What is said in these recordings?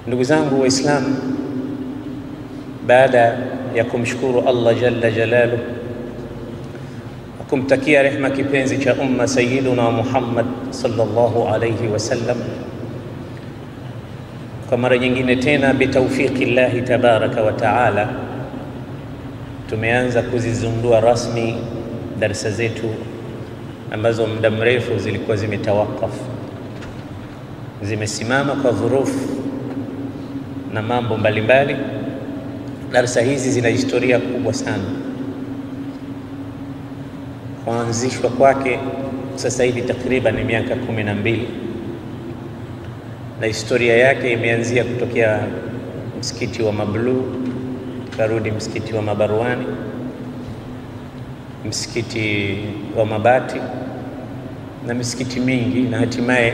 Ndugu zangu Waislamu, baada ya kumshukuru Allah jalla jalaluhu, kumtakia rehma kipenzi cha umma Sayyiduna Muhammad sallallahu alayhi wasallam, kwa mara nyingine tena bitawfiki llahi tabaraka wa taala tumeanza kuzizundua rasmi darasa zetu ambazo muda mrefu zilikuwa zimetawakaf, zimesimama kwa dhurufu na mambo mbalimbali. Darasa hizi zina historia kubwa sana. Kuanzishwa kwake sasa hivi takriban ni miaka 12, na historia yake imeanzia kutokea msikiti wa Mabluu, karudi msikiti wa Mabarwani, msikiti wa Mabati na misikiti mingi, na hatimaye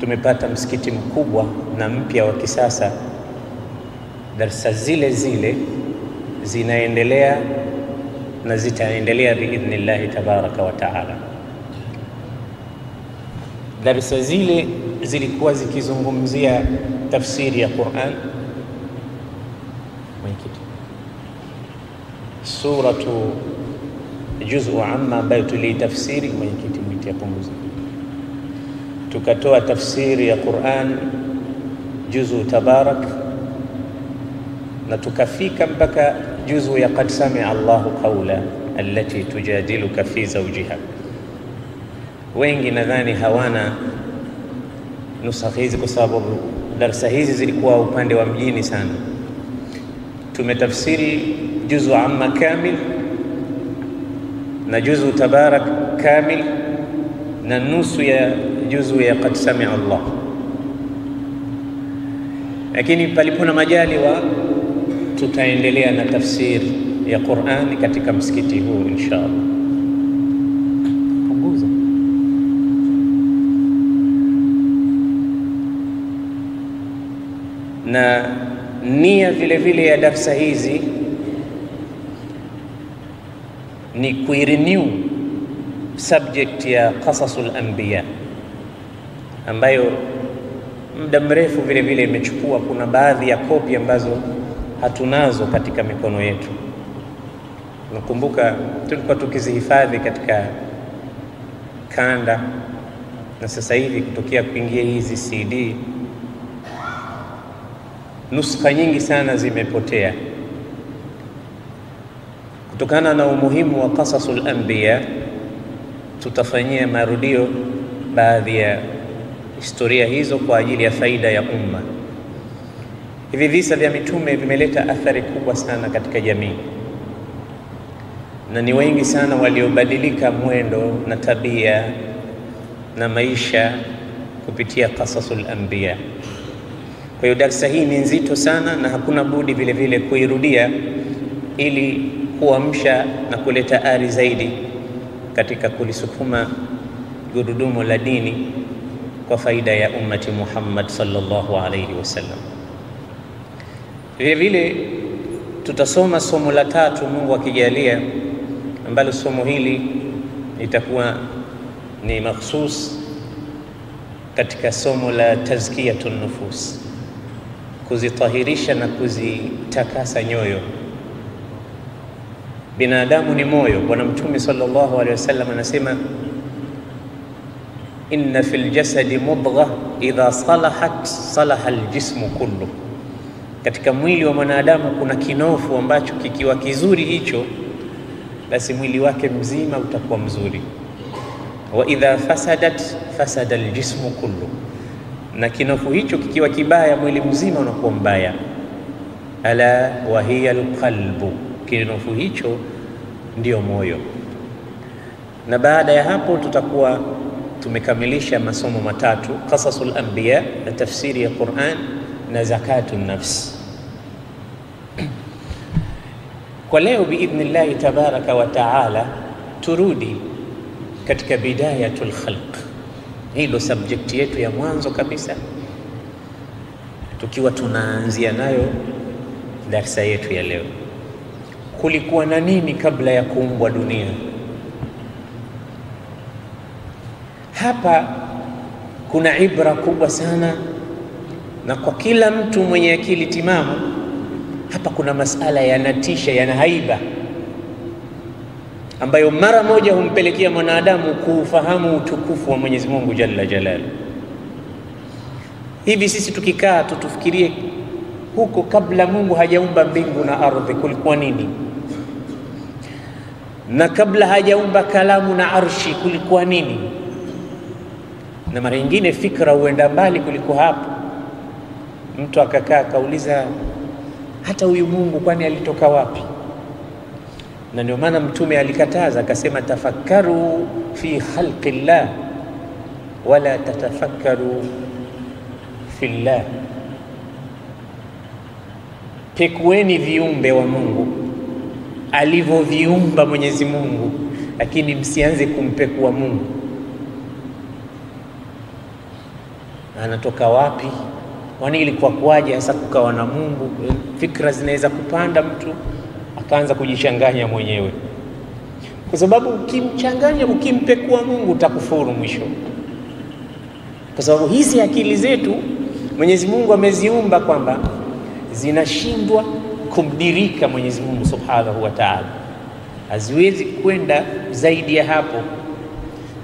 tumepata msikiti mkubwa na mpya wa kisasa. Darasa zile zile zinaendelea na zitaendelea biidhnillahi tabaraka wa taala. Darasa zile zilikuwa zikizungumzia tafsiri ya Qur'an, suratu juzu amma ambayo tulitafsiri mwenyekiti mwitia punguza, tukatoa tafsiri ya Qur'an juzu tabarak, na tukafika mpaka juzu ya qad sami'a Allahu qawla allati tujadiluka fi zawjiha. Wengi nadhani hawana nusakha hizi kwa sababu darasa hizi zilikuwa upande wa mjini sana. Tumetafsiri juzu amma kamil na juzu tabarak kamil na nusu ya juzu ya qad sami'a Allah, lakini palipo na majaliwa tutaendelea na tafsiri ya Qur'ani katika msikiti huu inshallah. Punguza. Na nia vile vile ya darasa hizi ni kuirenew subject ya qasasul anbiya ambayo muda mrefu vile vile imechukua. Kuna baadhi ya kopi ambazo hatunazo katika mikono yetu. Nakumbuka tulikuwa tukizihifadhi katika kanda, na sasa hivi kutokea kuingia hizi CD nuskha nyingi sana zimepotea. Kutokana na umuhimu wa qasasul anbiya, tutafanyia marudio baadhi ya historia hizo kwa ajili ya faida ya umma. Hivi visa vya mitume vimeleta athari kubwa sana katika jamii, na ni wengi sana waliobadilika mwendo na tabia na maisha kupitia qasasul anbiya. Kwa hiyo darasa hii ni nzito sana, na hakuna budi vile vile kuirudia ili kuamsha na kuleta ari zaidi katika kulisukuma gurudumu la dini kwa faida ya ummati Muhammad sallallahu alayhi wasallam. Vile vile tutasoma somo la tatu Mungu akijalia, ambalo somo hili litakuwa ni makhsus katika somo la tazkiyatun nufus, kuzitahirisha na kuzitakasa nyoyo. Binadamu ni moyo. Bwana Mtume sallallahu alaihi wasallam anasema, inna fil jasadi mudgha idha salahat salaha aljismu kullu. Katika mwili wa mwanadamu kuna kinofu ambacho kikiwa kizuri hicho, basi mwili wake mzima utakuwa mzuri. Wa idha fasadat fasada aljismu kullu, na kinofu hicho kikiwa kibaya mwili mzima unakuwa mbaya. Ala wa hiya alqalbu, kinofu hicho ndio moyo. Na baada ya hapo tutakuwa tumekamilisha masomo matatu: qasasul anbiya na tafsiri ya Qur'an na zakatun nafs. Kwa leo biidhnillahi tabaraka wa taala turudi katika bidayatul khalq. Hilo subject yetu ya mwanzo kabisa, tukiwa tunaanzia nayo darasa yetu ya leo. Kulikuwa na nini kabla ya kuumbwa dunia? Hapa kuna ibra kubwa sana Na kwa kila mtu mwenye akili timamu, hapa kuna masala yanatisha, yana haiba, ambayo mara moja humpelekea mwanadamu kufahamu utukufu wa Mwenyezi Mungu Jalla Jalaluhu. Hivi sisi tukikaa tufikirie huko kabla Mungu hajaumba mbingu na ardhi kulikuwa nini? Na kabla hajaumba kalamu na arshi kulikuwa nini? Na mara nyingine fikra huenda mbali kuliko hapo. Mtu akakaa kauliza, hata huyu Mungu kwani alitoka wapi? Na ndio maana Mtume alikataza akasema, tafakkaru fi khalqillah wala tatafakkaru fillah. Pekueni viumbe wa Mungu alivyoviumba Mwenyezi Mungu, lakini msianze kumpekua Mungu. Anatoka wapi? Kwani ilikuwa kwaje hasa kukawa na Mungu? Fikra zinaweza kupanda, mtu akaanza kujichanganya mwenyewe, kwa sababu ukimchanganya, ukimpekua Mungu utakufuru mwisho. Kwa sababu hizi akili zetu Mwenyezi Mungu ameziumba kwamba zinashindwa kumdirika Mwenyezi Mungu Subhanahu wa Ta'ala, haziwezi kwenda zaidi ya hapo.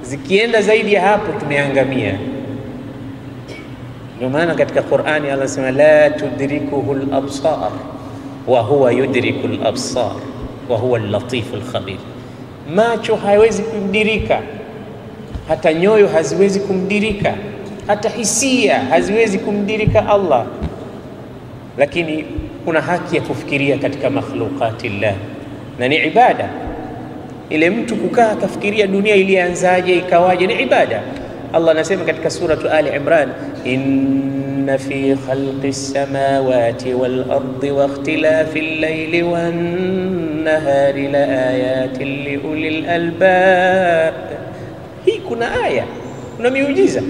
Zikienda zaidi ya hapo tumeangamia. Ndio maana katika Qur'ani Allah sema, la tudrikuhu al-absar wa huwa yudriku al-absar wa huwa al-latif al-khabir. Macho haiwezi kumdirika, hata nyoyo haziwezi kumdirika, hata hisia haziwezi kumdirika Allah, lakini kuna haki ya kufikiria katika makhluqatillah, na ni ibada. Ile mtu kukaa akafikiria dunia ilianzaje ikawaje, ni ibada. Allah anasema katika suratu Ali Imran, inna fi khalqis samawati wal ardi wa ikhtilafil layli wan nahari la ayatin li ulil albab. Hii kuna aya, kuna miujiza.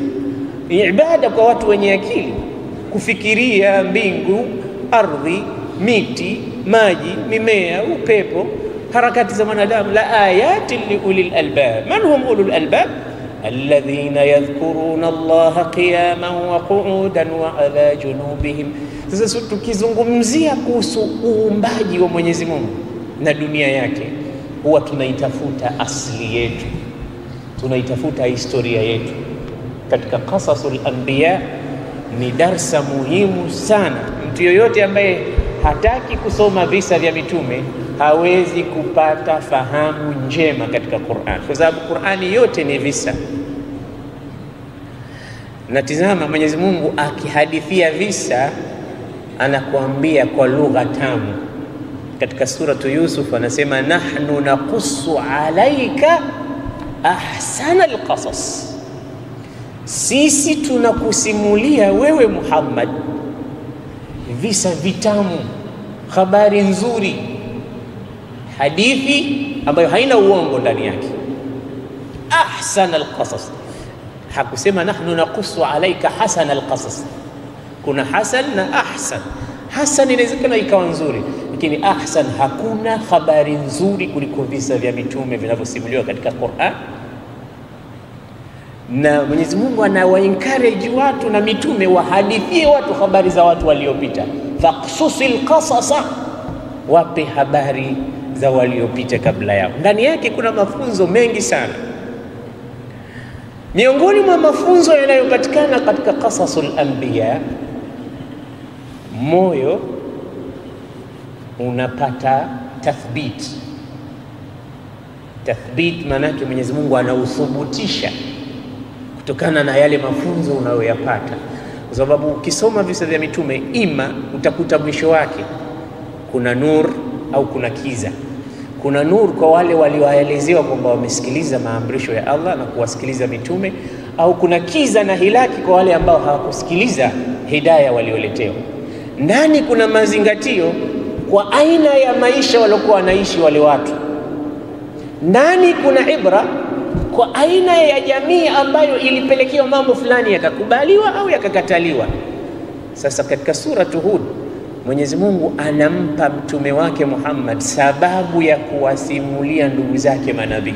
Ni ibada kwa watu wenye akili kufikiria mbingu, ardhi, miti, maji, mimea, upepo, harakati za wanadamu. La ayatin li ulil albab. Man hum ulul albab? alladhina yadhkuruna Allaha qiyaman wa qu'udan wa ala junubihim. Sasa tukizungumzia kuhusu uumbaji wa Mwenyezi Mungu na dunia yake, huwa tunaitafuta asili yetu, tunaitafuta historia yetu. Katika Qasasul Anbiya ni darsa muhimu sana. Mtu yoyote ambaye hataki kusoma visa vya mitume hawezi kupata fahamu njema katika Qur'an, kwa sababu Qur'ani yote ni visa. Na tazama, Mwenyezi Mungu akihadithia visa anakuambia kwa lugha tamu. Katika suratu Yusuf anasema, nahnu naqussu alayka ahsana alqasas. Sisi tunakusimulia wewe Muhammad visa vitamu, habari nzuri, hadithi ambayo haina uongo ndani yake. Ahsan alqasas. Hakusema nahnu naqussu alayka hasan alqasas. Kuna hasan na ahsan. Hasan inawezekana ikawa nzuri, lakini ahsan, hakuna habari nzuri kuliko visa vya mitume vinavyosimuliwa katika Qur'an. Na Mwenyezi Mungu anawa-encourage watu na mitume wahadithie watu habari za watu waliopita. Faqsusil qasasa, wape habari za waliopita kabla yao. Ndani yake kuna mafunzo mengi sana. Miongoni mwa mafunzo yanayopatikana katika Qasasul Anbiya, moyo unapata tathbit. Tathbit maana yake Mwenyezi Mungu anauthubutisha kutokana na yale mafunzo unayoyapata. Kwa sababu ukisoma visa vya mitume, ima utakuta mwisho wake kuna nur au kuna kiza. Kuna nur kwa wale walioelezewa kwamba wamesikiliza maamrisho ya Allah na kuwasikiliza mitume, au kuna kiza na hilaki kwa wale ambao hawakusikiliza hidayah walioletewa. Ndani kuna mazingatio kwa aina ya maisha waliokuwa wanaishi wale watu. Ndani kuna ibra kwa aina ya jamii ambayo ilipelekewa mambo fulani yakakubaliwa au yakakataliwa. Sasa katika suratu Hud, Mwenyezi Mungu anampa mtume wake Muhammad sababu ya kuwasimulia ndugu zake manabii.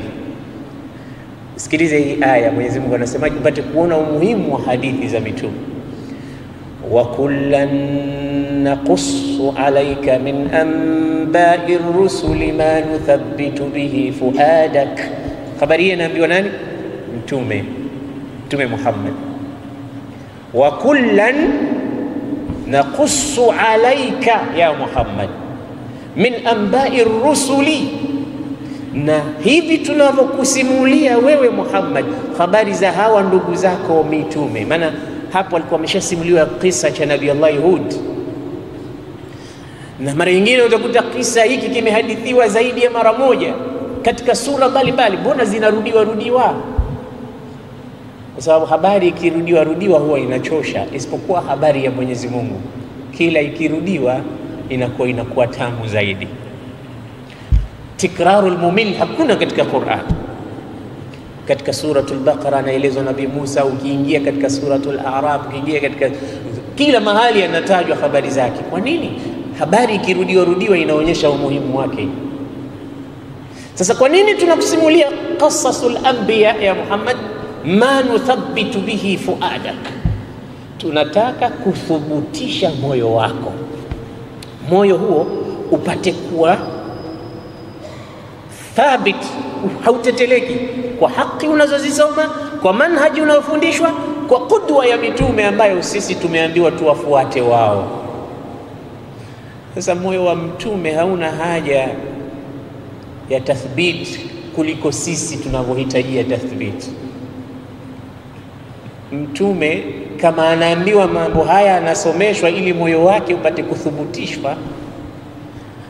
Sikilize hii aya, Mwenyezi Mungu anasema upate kuona umuhimu wa hadithi za mitume. wa kullan naqussu alayka min anba'i ar-rusuli ma nuthabbitu bihi fuadak. Habari hii inaambiwa nani? Mtume Muhammad. Wa kullan naqussu alayka ya Muhammad min anba'i ar-rusuli, na hivi tunavyokusimulia wewe Muhammad habari za hawa ndugu zako mitume. Maana hapo alikuwa ameshasimuliwa kisa cha Nabii Allah Hud, na mara nyingine utakuta kisa hiki kimehadithiwa zaidi ya mara moja katika sura mbalimbali. Mbona zinarudiwa? Kwa sababu habari ikirudiwa huwa inachosha, isipokuwa habari ya Mwenyezi Mungu kila ikirudiwa inakuwa tamu zaidi. Tikrarul mumil hakuna katika Qur'an. Katika suratul Baqara anaelezwa Nabii Musa, ukiingia katika suratul A'raf, ukiingia katika kila mahali anatajwa habari zake. Kwa nini? Habari ikirudiwa inaonyesha umuhimu wake. Sasa kwa nini tunakusimulia qasasul anbiya ya Muhammad? Ma nuthabbitu bihi fuadak, tunataka kuthubutisha moyo wako, moyo huo upate kuwa thabit, hauteteleki kwa haki unazozisoma, kwa manhaji unayofundishwa, kwa kudwa ya mitume ambayo sisi tumeambiwa tuwafuate wao. Sasa moyo wa mtume hauna haja ya tathbit kuliko sisi tunavyohitajia tathbit. Mtume kama anaambiwa mambo haya, anasomeshwa ili moyo wake upate kuthubutishwa.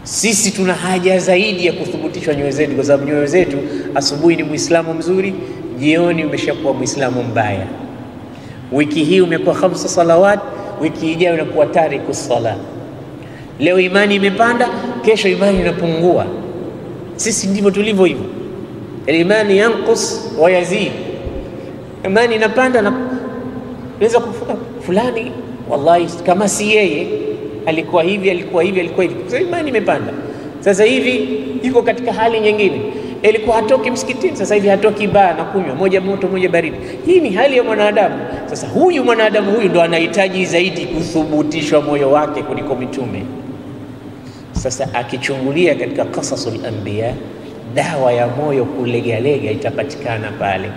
Sisi tuna haja zaidi ya kuthubutishwa nyoyo zetu, kwa sababu nyoyo zetu, asubuhi ni Muislamu mzuri, jioni umeshakuwa Muislamu mbaya. Wiki hii umekuwa 5 salawat, wiki ijayo unakuwa tariku sala. Leo imani imepanda, kesho imani inapungua. Sisi ndivyo tulivyo hivyo. Imani yanqus wa yazid. Imani inapanda na unaweza kufuka fulani, wallahi kama si yeye alikuwa hivi. Sasa imani imepanda. Sasa hivi yuko katika hali nyingine. Alikuwa hatoki msikitini, sasa hivi hatoki baa na kunywa, moja moto moja baridi. Hii ni hali ya mwanadamu. Sasa huyu mwanadamu huyu ndo anahitaji zaidi kuthubutishwa moyo wake kuliko mitume. Sasa akichungulia katika qasasul anbiya, dawa ya moyo kulegalega itapatikana pale.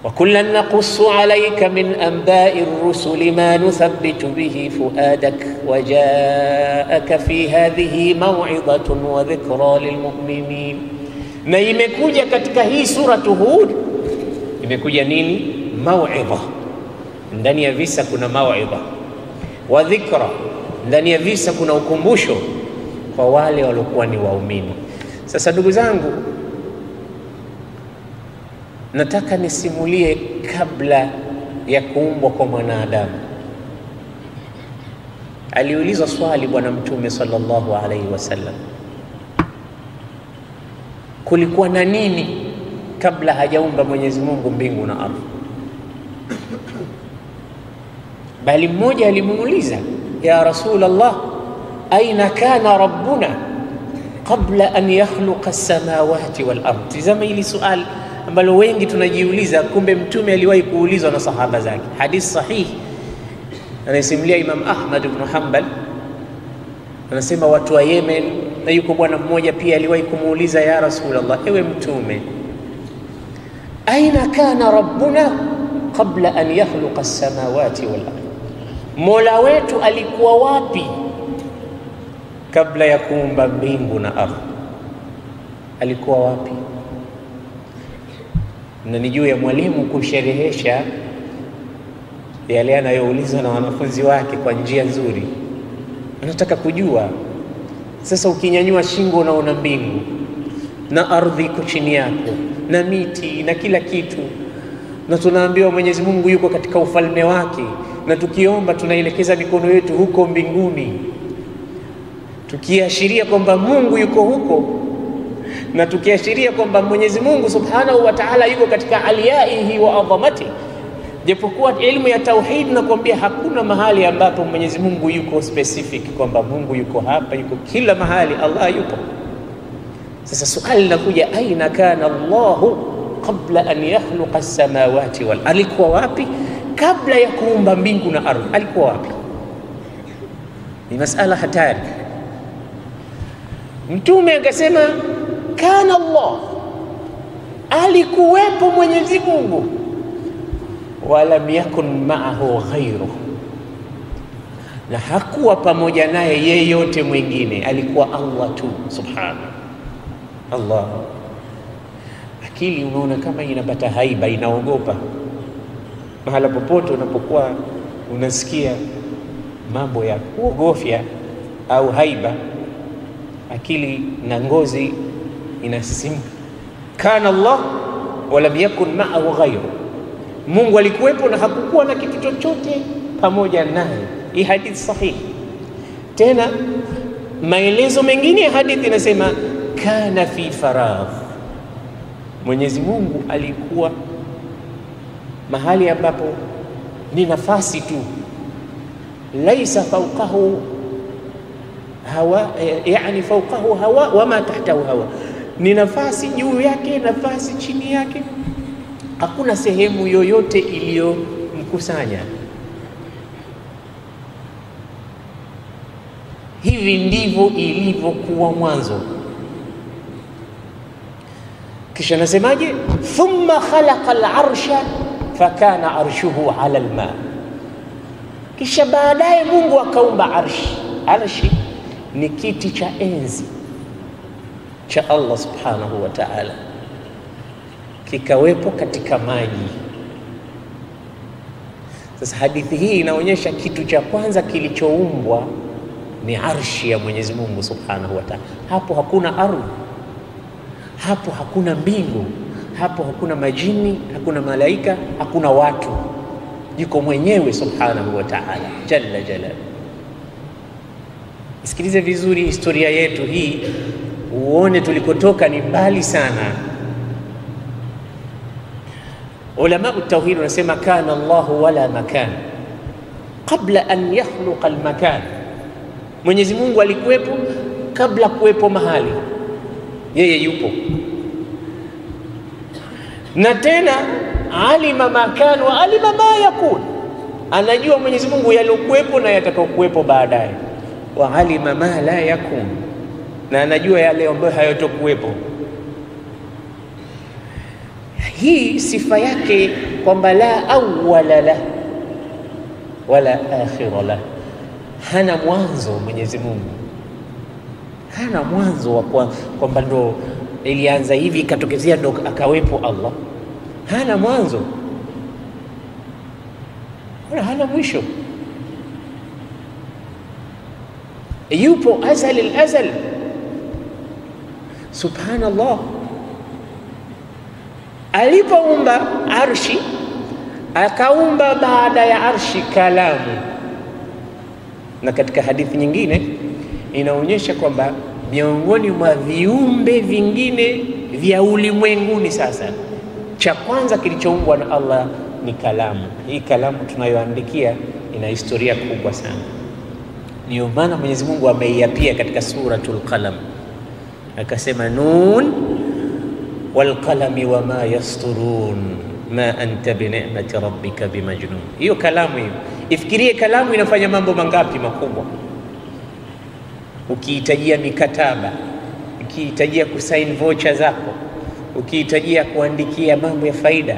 Wa kullan naqussu alayka min anba'i ar-rusuli ma nuthabbitu bihi fuadak wa ja'aka fi hadhihi maw'izatun wa dhikra lilmu'minin. Na imekuja katika hii suratu Hud, imekuja nini? Maw'idha. Ndani ya visa kuna maw'idha wa dhikra, ndani ya visa kuna ukumbusho kwa wale waliokuwa ni waumini. Sasa ndugu zangu, nataka nisimulie kabla ya kuumbwa kwa mwanadamu. Aliulizwa swali Bwana Mtume sallallahu alaihi wasallam, kulikuwa na nini kabla hajaumba Mwenyezi Mungu mbingu na ardhi? Bali mmoja alimuuliza, ya Rasulullah, aina kana rabbuna qabla an yakhluqa as-samawati wal ardh? Tazama hili swali ambalo wengi tunajiuliza, kumbe Mtume aliwahi kuulizwa na sahaba zake. Hadith sahih anasimulia Imam Ahmad ibn Hanbal, anasema watu wa Yemen, na yuko bwana mmoja pia aliwahi kumuuliza, ya Rasulullah, ewe Mtume, aina kana rabbuna qabla an yakhluqa as-samawati wal ardh? Mola wetu alikuwa wapi kabla ya kuumba mbingu na ardhi? Alikuwa wapi? Na ni juu ya mwalimu kusherehesha yale anayoulizwa na wanafunzi wake kwa njia nzuri. Anataka kujua. Sasa ukinyanyua shingo unaona mbingu na ardhi iko chini yako na miti na kila kitu, na tunaambiwa Mwenyezi Mungu yuko katika ufalme wake, na tukiomba tunaelekeza mikono yetu huko mbinguni, tukiashiria kwamba Mungu yuko huko, na tukiashiria kwamba Mwenyezi Mungu Subhanahu wa Ta'ala yuko katika aliyaihi wa adhamati. Japokuwa elimu ya tauhid na kuambia hakuna mahali ambapo Mwenyezi Mungu yuko specific kwamba Mungu yuko hapa, yuko kila mahali, Allah yuko. Sasa swali linakuja, aina kana Allahu qabla an yakhluqa as-samawati wal, alikuwa wapi kabla ya kuumba mbingu na ardhi alikuwa wapi? Ni masala hatari. Mtume akasema kana Allah, alikuwepo Mwenyezi Mungu, walam yakun ma'ahu ghayru, na hakuwa pamoja naye yeyote mwingine, alikuwa Allah tu subhanahu. Allah, akili unaona kama inapata haiba, inaogopa. Mahala popote unapokuwa unasikia mambo ya kuogofya au haiba, akili na ngozi inasisimka. Kana Allah walam yakun ma'ahu ghayru, Mungu alikuwepo na hakukuwa na kitu chochote pamoja naye. Hii hadithi sahihi. Tena maelezo mengine ya hadithi inasema kana fi faragh, Mwenyezi Mungu alikuwa mahali ambapo ni nafasi tu, laisa fawqahu hawa, yani fawqahu hawa wama tahtahu hawa, ni nafasi juu yake, nafasi chini yake, hakuna sehemu yoyote iliyomkusanya. Hivi ndivyo ilivyokuwa mwanzo. Kisha nasemaje? Thumma khalaqa al-arsha fakana arshuhu ala al-ma, kisha baadaye Mungu akaumba arshi. Arshi ni kiti cha enzi cha Allah subhanahu wa ta'ala, kikawepo katika maji. Sasa hadithi hii inaonyesha kitu cha kwanza kilichoumbwa ni arshi ya Mwenyezi Mungu subhanahu wa ta'ala. Hapo hakuna ardhi, hapo hakuna mbingu, hapo hakuna majini, hakuna malaika, hakuna watu, yuko mwenyewe subhanahu wa ta'ala jalla jalal. Sikilize vizuri historia yetu hii, uone tulikotoka ni mbali sana. Ulama at-tauhid wanasema kana Allah wala makan qabla an yakhluqa al-makan, Mwenyezi Mungu alikuwepo kabla kuwepo mahali, yeye yupo. Na tena alima makan wa alima ma yakun, anajua Mwenyezi Mungu yalokuwepo na yatakayokuwepo baadaye. Wa alima ma la yakun, na anajua yale ambayo hayatokuwepo. Hii sifa yake kwamba la awwala la wala akhira la, hana mwanzo Mwenyezi Mungu, hana mwanzo wa kwamba ndo ilianza hivi ikatokezea ndo akawepo Allah. Hana mwanzo wala hana mwisho, yupo azal al-azal subhanallah. Alipoumba arshi akaumba baada ya arshi kalamu, na katika hadithi nyingine inaonyesha kwamba miongoni mwa viumbe vingine vya ulimwenguni sasa cha kwanza kilichoumbwa na Allah ni kalamu. Hii kalamu tunayoandikia ina historia kubwa sana. Ndio maana Mwenyezi Mungu ameiapia katika suratul Qalam, akasema nun wal qalami wama yasturun ma anta bi ni'mati rabbika bimajnun. Hiyo kalamu hiyo, ifikirie kalamu inafanya mambo mangapi makubwa. Ukihitajia mikataba, ukihitajia kusaini voucher zako, ukihitajia kuandikia mambo ya faida,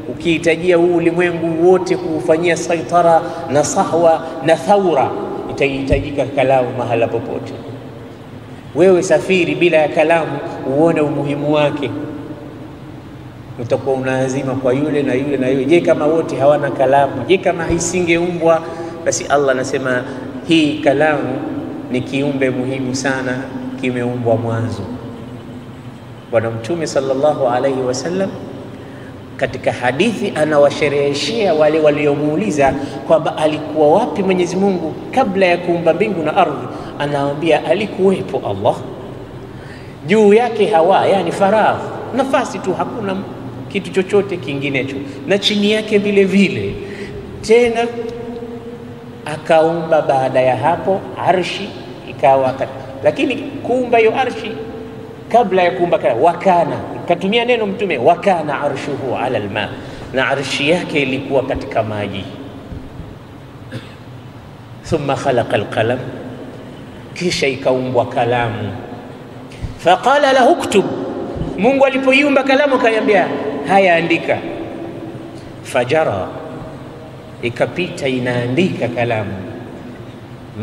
ukihitajia ulimwengu wote kufanyia saitara na sahwa na thaura, itahitajika kalamu mahala popote. Wewe safiri bila ya kalamu, uone umuhimu wake, utakuwa unaazima kwa yule na yule na yule. Je, kama wote hawana kalamu? Je, kama isingeumbwa? Basi Allah anasema hii kalamu ni kiumbe muhimu sana, kimeumbwa mwanzo. Bwana Mtume sallallahu alaihi wasallam katika hadithi anawashereheshea wale waliomuuliza kwamba alikuwa wapi Mwenyezi Mungu kabla ya kuumba mbingu na ardhi. Anawaambia alikuwepo Allah, juu yake hawa, yani faragh, nafasi tu, hakuna kitu chochote kinginecho, na chini yake vile vile. Tena akaumba baada ya hapo arshi ikawa, lakini kuumba hiyo arshi kabla ya kuumba wakana, katumia neno Mtume wakana arshuhu ala alma, na arshi yake ilikuwa katika maji. Thumma khalaqa alqalam, kisha ikaumbwa kalamu. Faqala lahu uktub, Mungu alipoiumba kalamu akaiambia haya andika. Fajara, ikapita inaandika kalamu,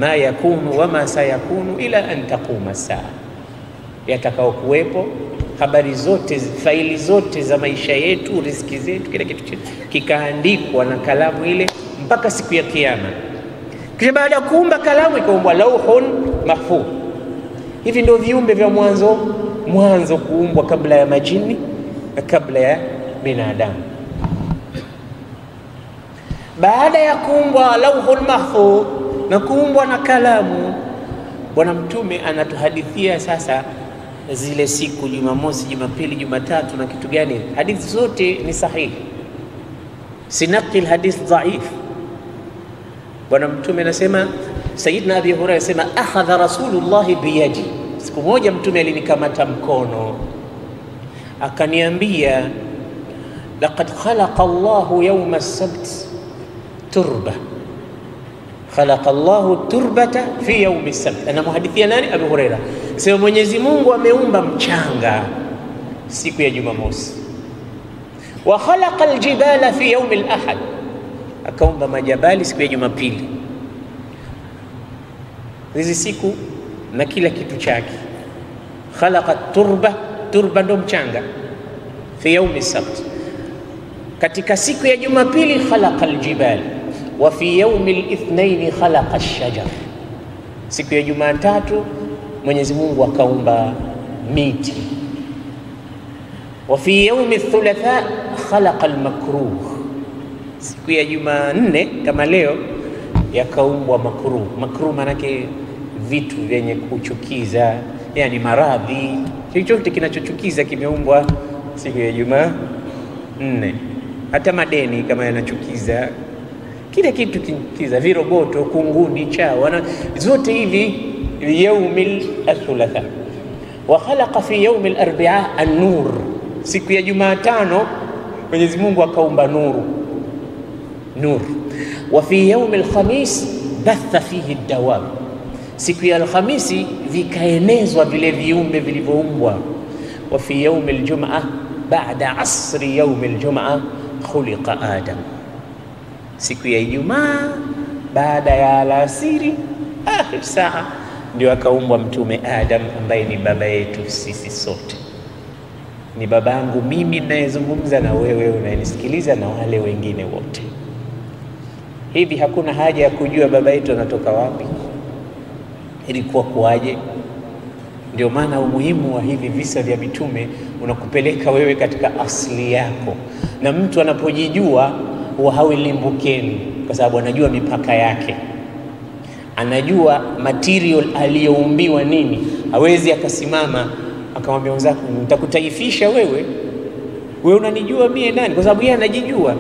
ma yakunu wama sayakunu ila an taquma saa, yatakao kuwepo, habari zote, faili zote za maisha yetu, riziki zetu, kila kitu kikaandikwa na kalamu ile mpaka siku ya kiyama. Kisha baada ya kuumba kalamu ikaumbwa lauhun mahfuz. Hivi ndio viumbe vya mwanzo kuumbwa, kabla ya majini na kabla ya binadamu. Baada ya kuumbwa lauhul mahfuz na kuumbwa na kalamu, Bwana Mtume anatuhadithia sasa zile siku, Jumamosi, Jumapili, Jumatatu na kitu gani. Hadithi zote ni sahihi, sinaqil hadith dhaif. Bwana Mtume anasema, Sayyidina Abi Hurairah anasema, akhadha Rasulullah biyadi, siku moja Mtume alinikamata mkono akaniambia, laqad khalaqa Allahu yawma as-sabt turba, khalaqa Allahu turbata fi yawmi as-sabt. Ana muhadithia nani? Abu Hurairah. Sema Mwenyezi Mungu ameumba mchanga siku ya Jumamosi. Wa khalaqa al-jibala fi yawmi al-ahad, akaumba majabali siku ya Jumapili. Hizi siku na kila kitu chake. Khalaqa turba ndo mchanga, fi yawmi as-sabt, katika siku ya Jumapili khalaqa al-jibal, wa fi yawmi al-ithnain khalaqa ash-shajar, siku ya Jumatatu Mwenyezi Mungu akaumba miti. Wa fi yawmi ath-thulatha khalaqa al-makruh, siku ya Jumanne kama leo yakaumbwa makruh. Makruh manake vitu vyenye kuchukiza, yani maradhi, chochote kinachochukiza kimeumbwa siku ya Jumanne. Hata madeni kama yanachukiza, kila kitu kinachukiza, viroboto, kunguni, chawa, zote hivi yaumil ath-thulatha. Wa khalaqa fi yaumil arba'a an-nur, siku ya Jumatano Mwenyezi Mungu akaumba nur. Wa fi yaumil khamis batha fihi ad-dawab, siku ya Alhamisi vikaenezwa vile viumbe vilivyoumbwa. Wa fi yaumil jum'a ba'da asri yaumil jum'a khuliqa Adam, siku ya Ijumaa baada ya alasiri akhir saa ndio akaumbwa Mtume Adam, ambaye ni baba yetu sisi sote. Ni babangu mimi ninayezungumza na wewe unayenisikiliza na wale wengine wote. Hivi hakuna haja ya kujua baba yetu anatoka wapi, ilikuwa kuaje? Ndio maana umuhimu wa hivi visa vya mitume unakupeleka wewe katika asili yako, na mtu anapojijua huwa hawi limbukeni, kwa sababu anajua mipaka yake, anajua material aliyoumbiwa nini. Hawezi akasimama akamwambia wenzake nitakutaifisha wewe unanijua mie nani, kwa sababu yeye anajijua.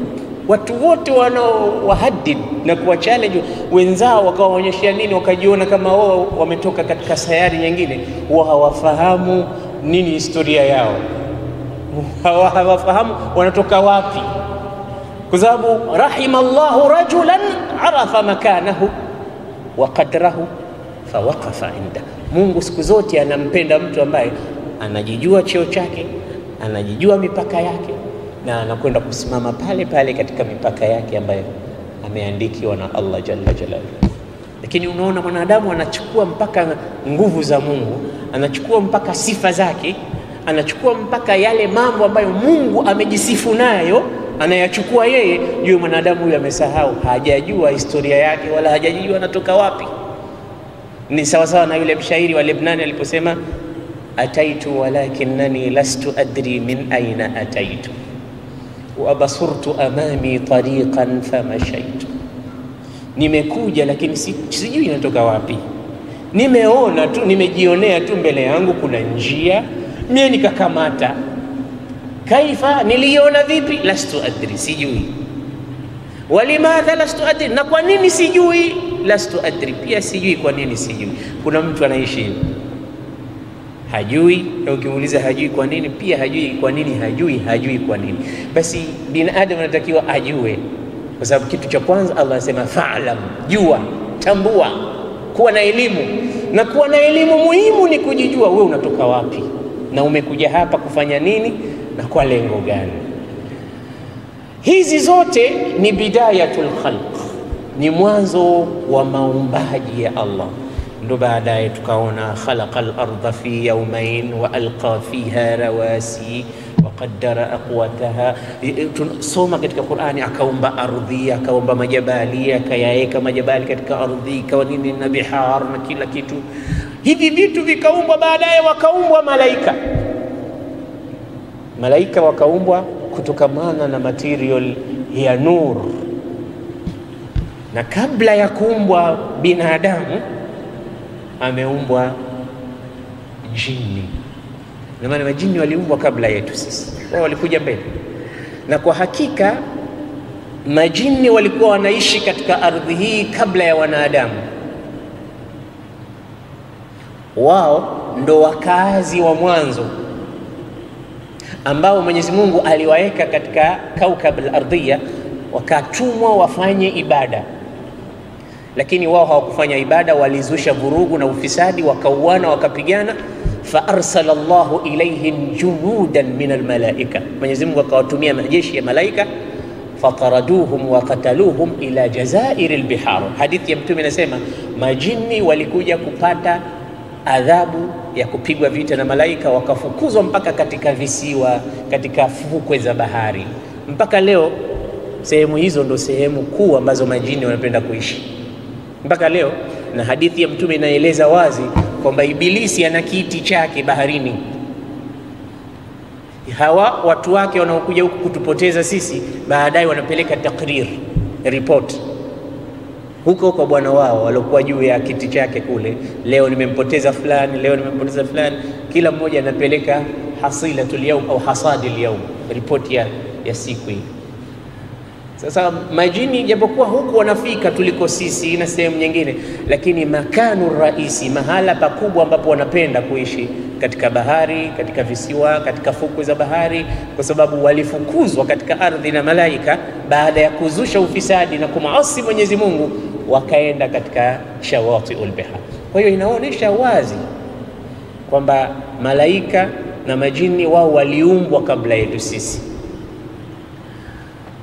Watu wote wanaowahadid na kuwa challenge wenzao wakawaonyeshia nini, wakajiona kama wao wametoka katika sayari nyingine, huwa hawafahamu nini historia yao, hawafahamu wanatoka wapi, kwa sababu rahimallahu rajulan arafa makanahu wa qadrahu fawaqafa inda. Mungu siku zote anampenda mtu ambaye anajijua cheo chake, anajijua mipaka yake, na anakwenda kusimama pale pale katika mipaka yake ambayo ameandikiwa na Allah jalla jalaluhu. Lakini unaona mwanadamu anachukua mpaka nguvu za Mungu, anachukua mpaka sifa zake, anachukua mpaka yale mambo ambayo Mungu amejisifu nayo, anayachukua yeye. Yule mwanadamu huyo amesahau, hajajua historia yake wala hajajua anatoka wapi. Ni sawa sawa na yule mshairi wa Lebanon aliposema, ataitu walakinnani lastu adri min aina ataitu wa basurtu amami tariqan famashaitu, nimekuja lakini sijui inatoka wapi. Nimeona tu, nimejionea tu mbele yangu kuna njia, mimi nikakamata. Kaifa, niliona vipi? Lastu adri, sijui. Walimadha lastu adri, na kwa nini sijui? Lastu adri, pia sijui kwa nini sijui. Kuna mtu anaishi hajui, na ukimuuliza hajui kwa nini, pia hajui kwa nini hajui kwa nini. Basi binadamu anatakiwa ajue, kwa sababu kitu cha kwanza Allah anasema fa'lam, jua, tambua, kuwa na elimu. Na kuwa na elimu muhimu ni kujijua wewe unatoka wapi na umekuja hapa kufanya nini na kwa lengo gani. Hizi zote ni bidayatul khalq, ni mwanzo wa maumbaji ya Allah. Ndo baadaye tukaona khalaqal ardha fi yawmayn wa alqa fiha rawasi wa qaddara aqwataha. Tunasoma katika Qur'ani akaumba ardhi, akaumba majabali, akayaeka majabali katika ardhi, ikawa nini na bihar na kila kitu. Hivi vitu vikaumbwa, baadaye wakaumbwa malaika. Malaika wakaumbwa kutokamana na material ya nur. Na kabla ya kuumbwa binadamu ameumbwa jini. Na maana majini waliumbwa kabla yetu sisi, wao walikuja mbele. Na kwa hakika majini walikuwa wanaishi katika ardhi hii kabla ya wanadamu. Wao ndo wakazi wa mwanzo ambao Mwenyezi Mungu aliwaeka katika kaukab al-ardhiya, wakatumwa wafanye ibada. Lakini wao hawakufanya ibada, walizusha vurugu na ufisadi, wakauana, wakapigana. Fa arsala Allahu ilayhim junudan min almalaika, Mwenyezi Mungu akawatumia majeshi ya malaika. Fataraduhum wa qataluhum ila jazair albihar. Hadithi ya Mtume inasema majini walikuja kupata adhabu ya kupigwa vita na malaika, wakafukuzwa mpaka katika visiwa, katika fukwe za bahari. Mpaka leo sehemu hizo ndo sehemu kuu ambazo majini wanapenda kuishi mpaka leo. Na hadithi ya Mtume inaeleza wazi kwamba Ibilisi ana kiti chake baharini. Hawa watu wake wanaokuja huku kutupoteza sisi, baadaye wanapeleka takrir, report huko kwa bwana wao waliokuwa juu ya kiti chake kule. Leo nimempoteza fulani, leo nimempoteza fulani. Kila mmoja anapeleka hasilatul yawm au hasadil yawm, report ya siku hii. Sasa majini japokuwa huku wanafika tuliko sisi na sehemu nyingine, lakini makanu raisi, mahala pakubwa ambapo wanapenda kuishi katika bahari, katika visiwa, katika fukwe za bahari, kwa sababu walifukuzwa katika ardhi na malaika baada ya kuzusha ufisadi na kumaasi Mwenyezi Mungu, wakaenda katika shawatiul bihar. Kwa hiyo inaonyesha wazi kwamba malaika na majini wao waliumbwa kabla yetu sisi.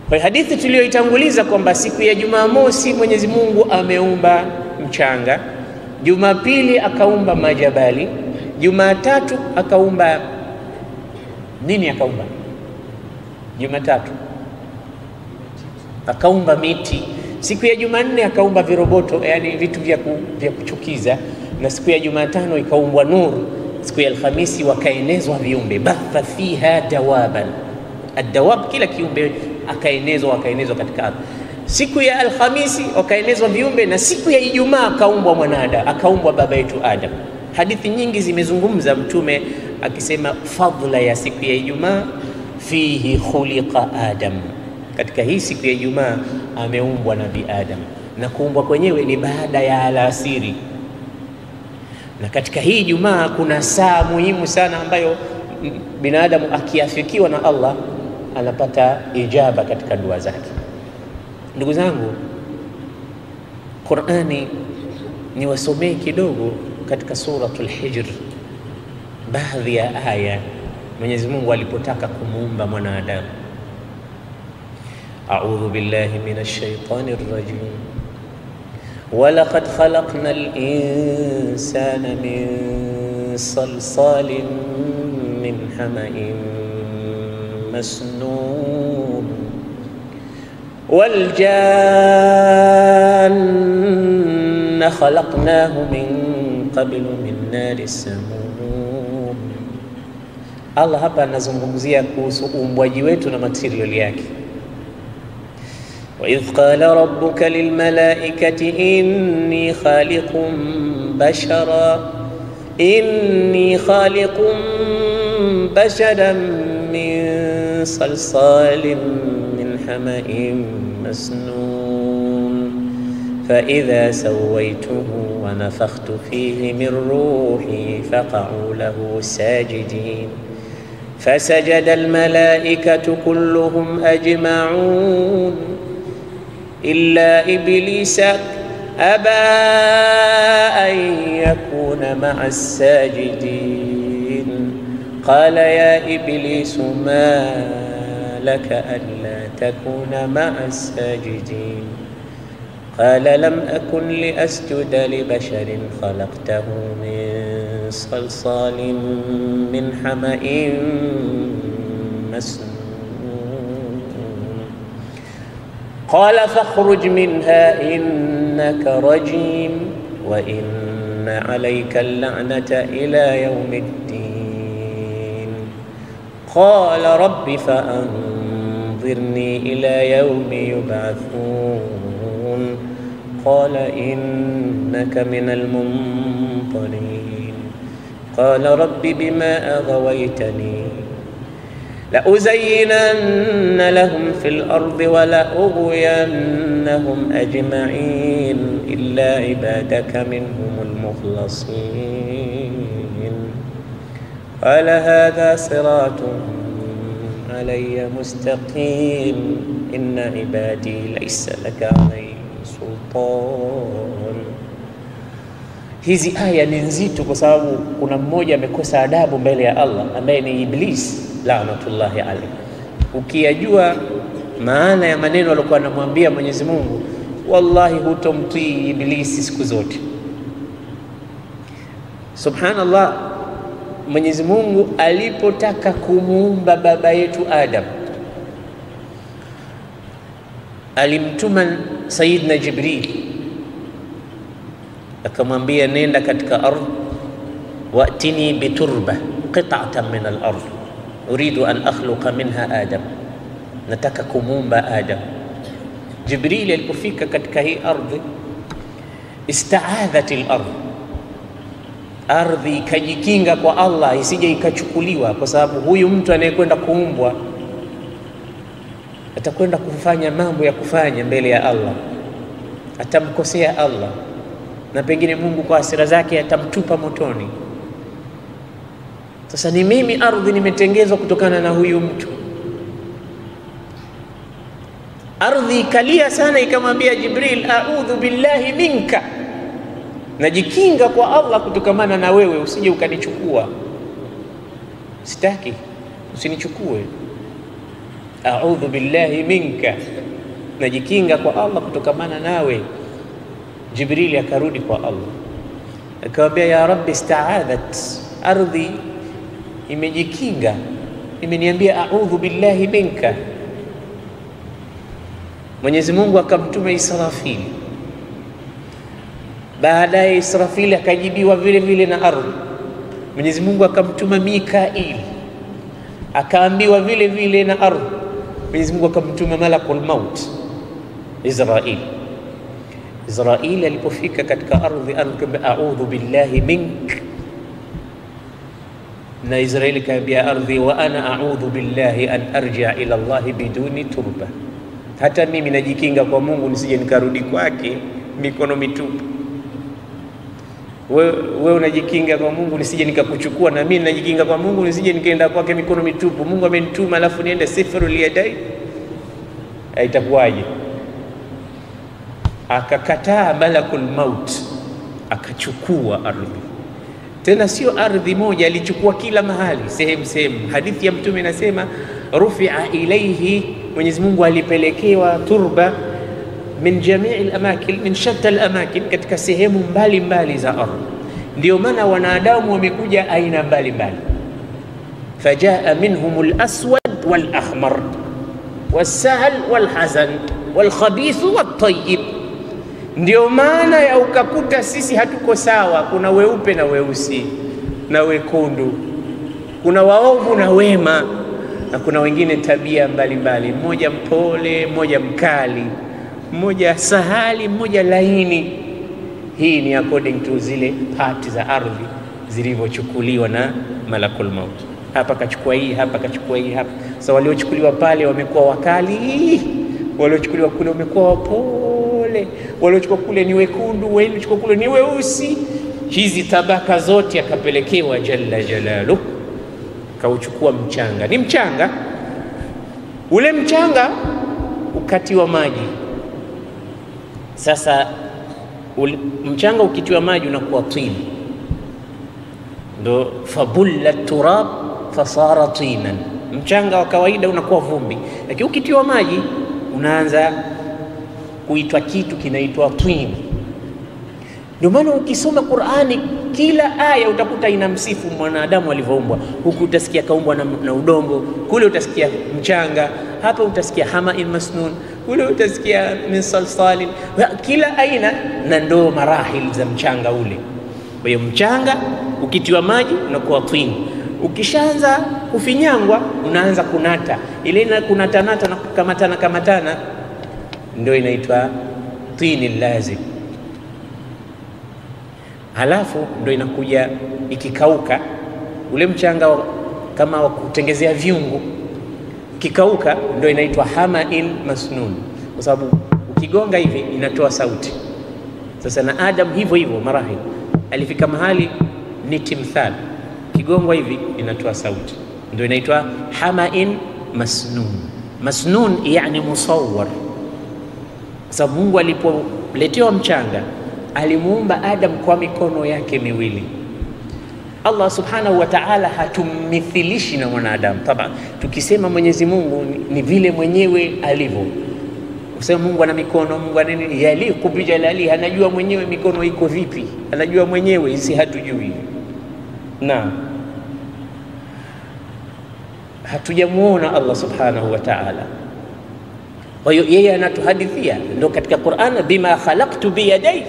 Kwa hadithi tuliyoitanguliza kwamba siku ya Jumamosi Mwenyezi Mungu ameumba mchanga, Jumapili akaumba majabali, Jumatatu akaumba nini? Akaumba Jumatatu akaumba miti, siku ya Jumanne akaumba viroboto, yani vitu vya kuchukiza, na siku ya Jumatano ikaumbwa nuru, siku ya Alhamisi wakaenezwa viumbe, batha fiha dawaban. Ad-dawab, kila kiumbe akaenezwa katika ardhi. Siku ya Alhamisi wakaenezwa viumbe, na siku ya Ijumaa akaumbwa mwanadamu, akaumbwa baba yetu Adam. Hadithi nyingi zimezungumza Mtume akisema fadhila ya siku ya Ijumaa, fihi khuliqa Adam, katika hii siku ya Ijumaa ameumbwa Nabii Adam, na kuumbwa kwenyewe ni baada ya alasiri. Na katika hii Ijumaa kuna saa muhimu sana ambayo binadamu akiafikiwa na Allah anapata ijaba katika dua zake. Ndugu zangu, Qur'ani niwasomee kidogo katika suratul Hijr, baadhi ya aya Mwenyezi Mungu alipotaka kumuumba mwanadamu. A'udhu billahi minash shaitanir rajim. Walaqad khalaqnal insana min salsalin min hama'in مسنون والجان خلقناه من قبل من نار السموم. Allah hapa anazungumzia kuhusu uumbwaji wetu na material yake. Wa idh qala rabbuka lil malaikati inni khaliqun basharan min صلصال من حمأ مسنون فإذا سويته ونفخت فيه من روحي فقعوا له ساجدين فسجد الملائكة كلهم أجمعون إلا إبليس أبى أن يكون مع الساجدين قال يا إبليس ما لك ألا تكون مع الساجدين قال لم أكن لأسجد لبشر خلقته من صلصال من حمأ مسنون قال فاخرج منها إنك رجيم وإن عليك اللعنة إلى يوم الدين قال رب فأنظرني إلى يوم يبعثون قال إنك من المنظرين قال رب بما أغويتني لأزينن لهم في الأرض ولأغوينهم أجمعين إلا عبادك منهم المخلصين قال هذا صراط علي مستقيم إن عبادي ليس لك عليهم sultan. Hizi aya ni nzito kwa sababu kuna mmoja amekosa adabu mbele ya Allah ambaye ni Iblis laanatullahi alayhi. Ukiyajua maana ya maneno aliyokuwa anamwambia Mwenyezi Mungu, wallahi hutomtii Iblisi siku zote. Subhanallah, Mwenyezi Mungu alipotaka kumuumba baba yetu Adam alimtuma Sayyidina Jibril akamwambia nenda katika ardhi wa'tini biturba qit'atan min al-ardh uridu an akhluqa minha Adam, nataka kumuumba Adam. Jibril alipofika katika hii ardhi ista'adhat al-ardh, ardhi ikajikinga kwa Allah isije ikachukuliwa, kwa sababu huyu mtu anayekwenda kuumbwa atakwenda kufanya mambo ya kufanya mbele ya Allah, atamkosea Allah na pengine Mungu kwa hasira zake atamtupa motoni. Sasa ni mimi ardhi nimetengezwa kutokana na huyu mtu. Ardhi ikalia sana ikamwambia Jibril, a'udhu billahi minka, najikinga kwa Allah kutokamana na wewe, usije ukanichukua, sitaki usinichukue. A'udhu billahi minka, najikinga kwa Allah kutokamana nawe. Jibril akarudi kwa Allah akamwambia, ya Rabbi ista'adhat, ardhi imejikinga, imeniambia a'udhu billahi minka. Mwenyezi Mungu akamtuma Israfil. Baadaye Israfil akajibiwa vile vile na ardhi. Mwenyezi Mungu akamtuma Mikail, akaambiwa vile vile na ardhi. Mwenyezi Mungu akamtuma malakul maut Israil. Israil alipofika katika ardhi akamwambia a'udhu billahi mink, na Israil kaambia ardhi, wa ana a'udhu billahi an arji'a ila Allah biduni turba, hata mimi najikinga kwa Mungu nisije nikarudi kwake mikono mitupu. Wewe unajikinga kwa Mungu nisije nikakuchukua, na mimi najikinga kwa Mungu nisije nikaenda kwake mikono mitupu. Mungu amenituma alafu niende sifaru liyadai, itakuwaje? Akakataa malakul maut, akachukua ardhi. Tena sio ardhi moja, alichukua kila mahali, sehemu sehemu. Hadithi ya Mtume inasema rufi'a ilayhi, Mwenyezi Mungu alipelekewa turba min jamii al-amakin, min shatta al-amakin, katika sehemu mbalimbali za ardhi. Ndio maana wanadamu wamekuja aina mbalimbali. Fajaa minhum al-aswad wal-ahmar was-sahl wal-hazan wal-khabith wat-tayyib. Ndio maana ya ukakuta sisi hatuko sawa, kuna weupe na weusi na wekundu, kuna waovu na wema, na kuna wengine tabia mbalimbali, mmoja mpole, mmoja mkali, mmoja sahali, mmoja laini. Hii ni according to zile parts za ardhi zilivyochukuliwa na malakul maut. Hapa kachukua hii, hapa kachukua hii, hapa. Sasa waliochukuliwa pale wamekuwa wakali, waliochukuliwa kule wamekuwa wapole. kule, waliochukua kule ni wekundu, waliochukua kule ni weusi. Hizi tabaka zote akapelekewa jalla jalaluhu, kauchukua mchanga. Ni mchanga ule, mchanga ukatiwa maji. Sasa mchanga ukitiwa maji unakuwa tini, ndo fabulla turab fasara tinan. Mchanga wa kawaida unakuwa vumbi, lakini ukitiwa maji unaanza kuitwa kitu kinaitwa twin. Ndio maana ukisoma Qur'ani kila aya utakuta inamsifu mwanadamu alivyoumbwa. Huku utasikia kaumbwa na udongo, kule utasikia mchanga, hapa utasikia hama'in masnun, kule utasikia min salsalin, kila aina na ndo marahil za mchanga ule. Kwa hiyo mchanga ukitiwa maji unakuwa twin, ukishaanza kufinyangwa unaanza kunata, ile na kunatanata na kamatana ndio inaitwa tini lazim. Halafu ndio inakuja ikikauka ule mchanga kama wa kutengezea viungu, kikauka ndio inaitwa hama'in masnun, kwa sababu ukigonga hivi inatoa sauti. Sasa na Adam hivyo hivyo marahil, alifika mahali ni timthal, kigongwa hivi inatoa sauti, ndio inaitwa hama'in masnun. Masnun yani musawwar, sababu Mungu alipoletewa mchanga alimuumba Adam kwa mikono yake miwili. Allah subhanahu wa ta'ala hatumithilishi na mwanadamu. Taba tukisema Mwenyezi Mungu ni vile mwenyewe alivyo. Usema Mungu ana mikono, Mungu ana nini, yaliku bijalali, anajua mwenyewe mikono iko vipi, anajua mwenyewe, sisi hatujui. Na hatujamuona Allah subhanahu wa ta'ala. Kwa hiyo yeye anatuhadithia ndio katika Qur'an, bima khalaqtu biyadai,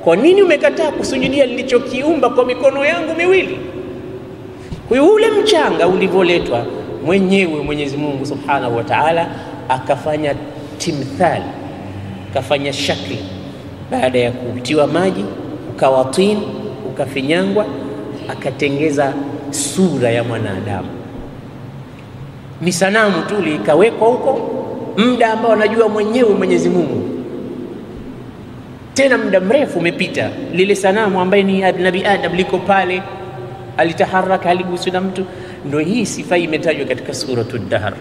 kwa nini umekataa kusujudia nilichokiumba kwa mikono yangu miwili? Kwa hiyo ule mchanga ulivyoletwa mwenyewe Mwenyezi Mungu subhanahu wa ta'ala akafanya timthal, akafanya shakli, baada ya kutiwa maji ukawa tin, ukafinyangwa, akatengeza sura ya mwanadamu. Ni sanamu tu likawekwa huko muda ambao anajua mwenyewe Mwenyezi Mungu, tena muda mrefu umepita. Lile sanamu ambaye ni Nabii Adam liko pale, alitaharaka, aliguswa na mtu. Ndio hii sifa imetajwa katika suratul Dahr,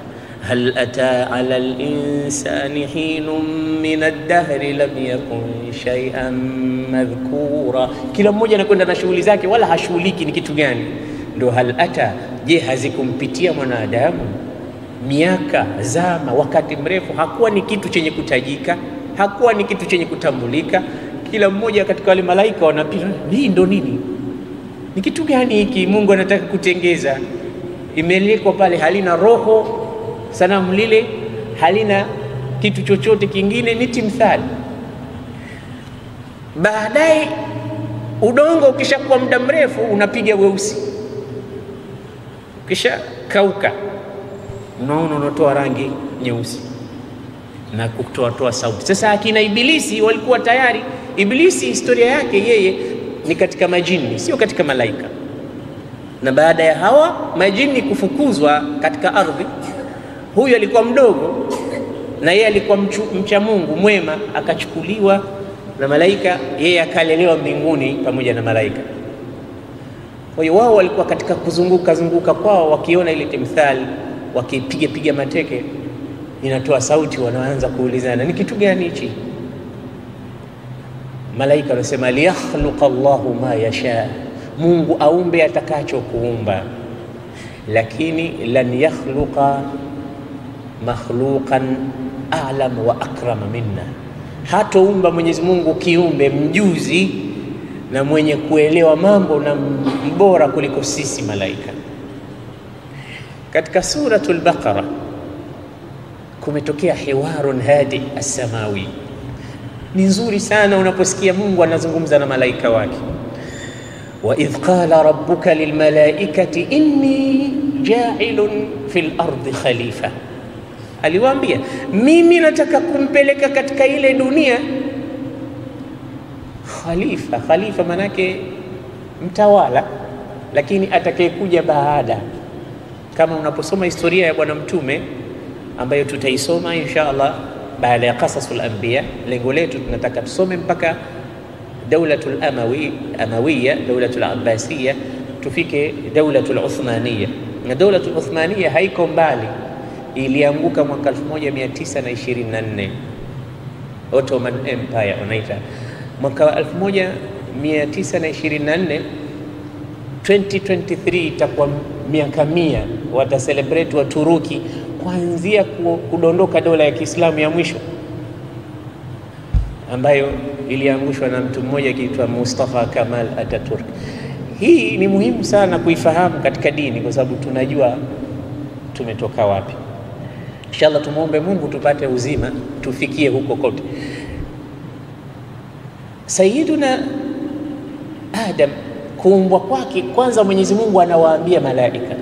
hal ata ala al-insani hinun min ad-dahri lam yakun shay'an madhkura. Kila mmoja anakwenda na shughuli zake, wala hashughuliki ni kitu gani. Ndio hal ata, je hazikumpitia mwanadamu miaka, zama, wakati mrefu, hakuwa ni kitu chenye kutajika, hakuwa ni kitu chenye kutambulika. Kila mmoja katika wale malaika wanapita, hii ndo nini, ni kitu gani hiki Mungu anataka kutengeza? Imelekwa pale, halina roho sanamu lile, halina kitu chochote kingine, ni timthali. Baadaye udongo ukishakuwa muda mrefu unapiga weusi, kisha kauka, unaona unatoa rangi nyeusi na kutoa sauti. Sasa akina Ibilisi walikuwa tayari. Ibilisi historia yake yeye ni katika majini, sio katika malaika. Na baada ya hawa majini kufukuzwa katika ardhi, huyu alikuwa mdogo na yeye alikuwa mcha Mungu mwema, akachukuliwa na malaika, yeye akalelewa mbinguni pamoja na malaika. Kwa hiyo wao walikuwa katika kuzunguka kwao, wakiona ile timthali, wakipiga mateke, inatoa sauti, wanaanza kuulizana ni kitu gani hichi? Malaika wanasema liyakhluqa Allahu ma yasha, Mungu aumbe atakacho kuumba, lakini lan yakhluqa makhluqan a'lam wa akrama minna, hatoumba Mwenyezi Mungu kiumbe mjuzi na mwenye kuelewa mambo na mbora kuliko sisi malaika. Katika suratul Baqara kumetokea hiwarun hadi as-samawi, ni nzuri sana unaposikia Mungu anazungumza na malaika wake. Wa idh qala rabbuka lilmalaikati inni ja'ilun fil ardi khalifa, aliwaambia mimi nataka kumpeleka katika ile dunia khalifa. Khalifa manake mtawala, lakini atakayekuja baada. Kama unaposoma historia ya bwana mtume ambayo tutaisoma insha Allah baada ya qasasul anbiya. Lengo letu tunataka tusome mpaka daulatul amawiyya, daulatul abbasiyya, tufike daulatul uthmaniyya. Na daulatul uthmaniyya haiko mbali, ilianguka mwaka 1924, Ottoman Empire wanaita. Mwaka 1924, 2023 itakuwa miaka 100 wata celebrate wa Turuki kuanzia kudondoka dola ya Kiislamu ya mwisho ambayo iliangushwa na mtu mmoja akiitwa Mustafa Kemal Atatürk. Hii ni muhimu sana kuifahamu katika dini, kwa sababu tunajua tumetoka wapi. Inshallah tumuombe Mungu tupate uzima tufikie huko kote. Sayyiduna Adam kuumbwa kwake, kwanza Mwenyezi Mungu anawaambia malaika,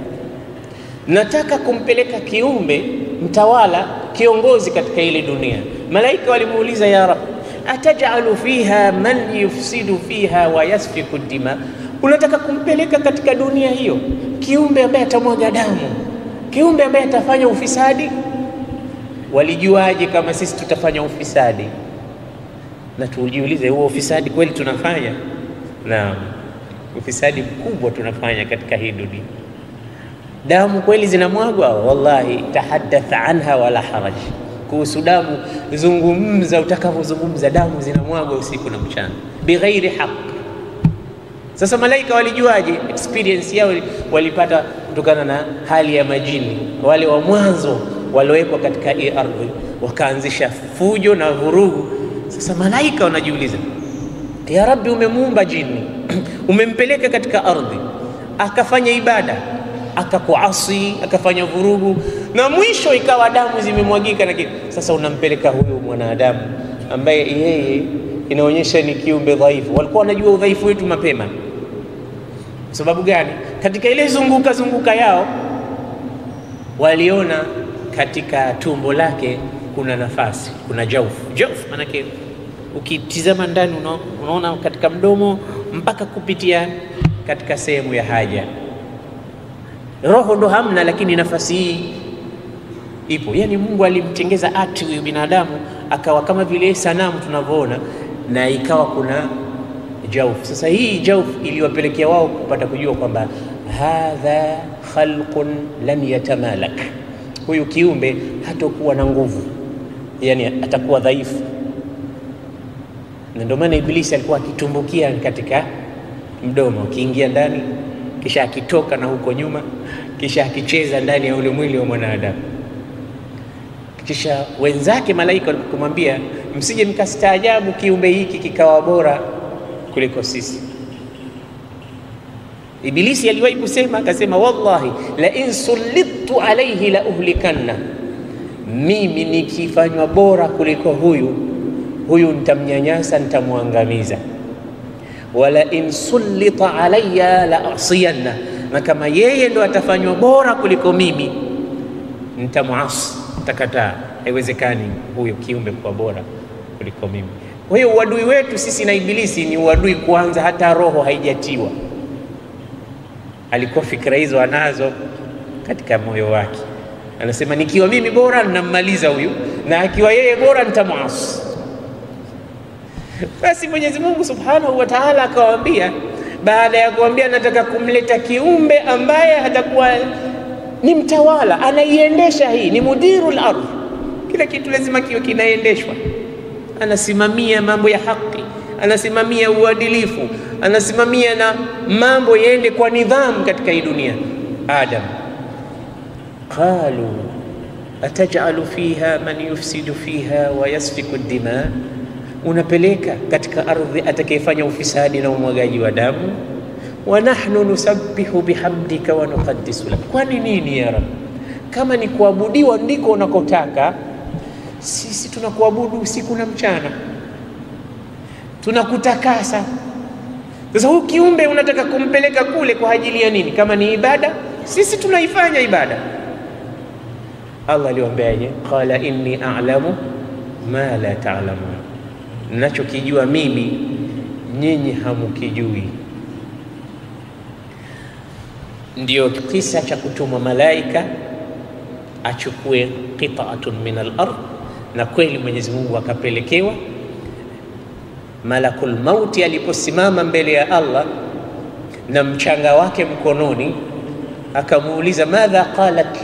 nataka kumpeleka kiumbe mtawala, kiongozi katika ile dunia. Malaika walimuuliza, ya Rabb, atajalu fiha man yufsidu fiha wa yasfiku dima, unataka kumpeleka katika dunia hiyo kiumbe ambaye atamwaga damu, kiumbe ambaye atafanya ufisadi? Walijuaje kama sisi tutafanya ufisadi? Na tujiulize, huo ufisadi kweli tunafanya? Naam, ufisadi mkubwa tunafanya katika hii dunia. Damu kweli zinamwagwa? Wallahi, tahaddath anha wala haraj. Kuhusu damu zungumza utakavyozungumza, damu zinamwagwa usiku na mchana bighairi haq. Sasa malaika walijuaje? Experience yao walipata kutokana na hali ya majini wale wa mwanzo waliowekwa katika hii ardhi, wakaanzisha fujo na vurugu. Sasa malaika wanajiuliza, ya Rabbi, umemuumba jini umempeleka katika ardhi akafanya ibada, akakuasi, akafanya vurugu, na mwisho ikawa damu zimemwagika na kitu. Sasa unampeleka huyu mwanadamu ambaye yeye inaonyesha ni kiumbe dhaifu. Walikuwa wanajua udhaifu wetu mapema. Sababu gani? Katika ile zunguka yao waliona katika tumbo lake kuna nafasi, kuna jauf. Maana yake ukitizama ndani unaona katika mdomo mpaka kupitia katika sehemu ya haja. Roho ndo hamna, lakini nafasi hii ipo. Yani Mungu alimtengeza ati huyu binadamu akawa kama vile sanamu tunavyoona, na ikawa kuna jauf. Sasa hii jauf iliwapelekea wao kupata kujua kwamba hadha khalqun lan yatamalak, huyu kiumbe hatakuwa na nguvu, yani atakuwa dhaifu. Na ndio maana Ibilisi alikuwa akitumbukia katika mdomo, akiingia ndani kisha akitoka na huko nyuma, kisha akicheza ndani ya ule mwili wa mwanadamu. Kisha wenzake malaika walikumwambia, msije mkastaajabu kiumbe hiki kikawa bora kuliko sisi. Ibilisi aliwahi kusema, akasema, wallahi la in sullitu alayhi la uhlikanna, mimi nikifanywa bora kuliko huyu nitamnyanyasa, nitamwangamiza. Wala in sullita alayya la asiyanna, na kama yeye ndo atafanywa bora kuliko mimi nitamuasi, takataa. Haiwezekani huyo kiumbe kuwa bora kuliko mimi. Kwa hiyo uadui wetu sisi na Ibilisi ni uadui kwanza, hata roho haijatiwa. Alikuwa fikra hizo anazo katika moyo wake, anasema nikiwa mimi bora ninammaliza huyu, na akiwa yeye bora nitamuasi. Basi Mwenyezi Mungu Subhanahu wa Ta'ala akawaambia, baada ya kuambia nataka kumleta kiumbe ambaye atakuwa ni mtawala, anaiendesha hii, ni mudirul ardh, kila kitu lazima kiwe kinaendeshwa, anasimamia mambo ya haki, anasimamia uadilifu, anasimamia na mambo yaende kwa nidhamu katika hii dunia. Adam, qalu atajalu fiha man yufsidu fiha wa yasfiku dima, unapeleka katika ardhi atakayefanya ufisadi na umwagaji wa damu. Wa nahnu nusabbihu bihamdika wa nuqaddisu lak, kwani nini ya Rabb? Kama ni kuabudiwa ndiko unakotaka, sisi tunakuabudu usiku na mchana, tunakutakasa. Sasa huu kiumbe unataka kumpeleka kule kwa ajili ya nini? Kama ni ibada, sisi tunaifanya ibada. Allah aliwaambiaje? Qala inni a'lamu ma la ta'lamun, ninachokijua mimi nyinyi hamukijui. Ndio kisa cha kutumwa malaika achukue qita'atun min al-ardh Na kweli Mwenyezi Mungu akapelekewa. Malakul mauti aliposimama mbele ya Allah na mchanga wake mkononi, akamuuliza madha qalat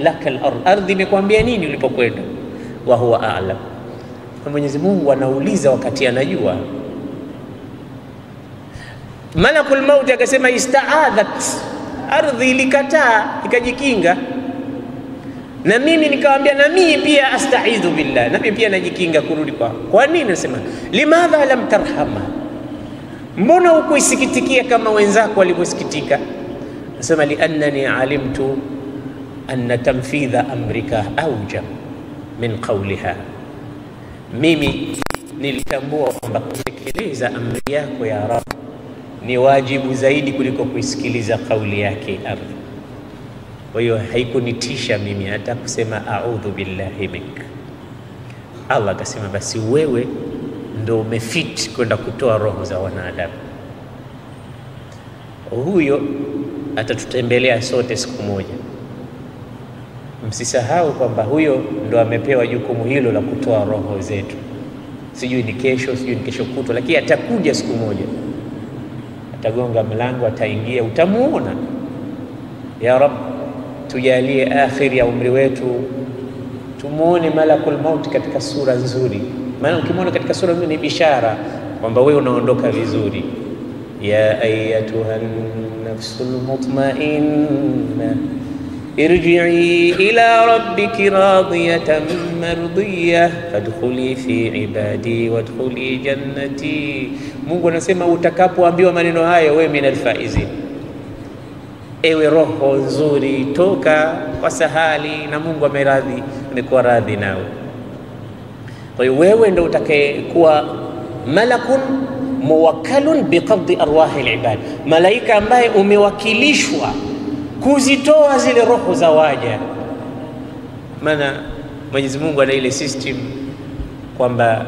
laka al-ard, ardhi imekwambia nini ulipokwenda? Wa huwa a'lam. Na Mwenyezi Mungu anauliza wakati anajua. Malakul mauti akasema ista'adhat, ardhi ilikataa ikajikinga. Na mimi nikamwambia na mimi pia astaidhu billah, na mimi pia najikinga kurudi kwa. Kwa nini nasema limadha lam tarhama, mbona hukuisikitikia kama wenzako walivyosikitika? Nasema liannani alimtu anna tanfidha amrika awjab min qawliha, mimi nilitambua kwamba kutekeleza amri yako ya Rabb ni wajibu zaidi kuliko kuisikiliza kauli yake ardhi. Kwa hiyo haikunitisha mimi hata kusema a'udhu billahi mink. Allah akasema basi wewe ndo umefit kwenda kutoa roho za wanadamu. Huyo atatutembelea sote siku moja. Msisahau kwamba huyo ndo amepewa jukumu hilo la kutoa roho zetu. Sijui ni kesho, sijui ni kesho kutwa, lakini atakuja siku moja. Atagonga mlango, ataingia, utamuona. Ya Rabb, tujalie akhiri ya umri wetu tumuone malakul maut katika sura nzuri. Maana ukimwona katika sura nzuri ni bishara kwamba wewe unaondoka vizuri. Ya ayyatuhan nafsul mutmainna irji'i ila rabbiki radiyatan mardiyah fadkhuli fi ibadi wadkhuli jannati. Mungu anasema utakapoambiwa maneno haya, wewe minal faizin, ewe roho nzuri, toka kwa sahali na Mungu ameradhi, amekuwa radhi nawe. Kwa hiyo wewe ndio utakayekuwa malakun muwakkalun biqabdi arwahi alibad, malaika ambaye umewakilishwa kuzitoa zile roho za waja. Maana Mwenyezi Mungu ana ile system kwamba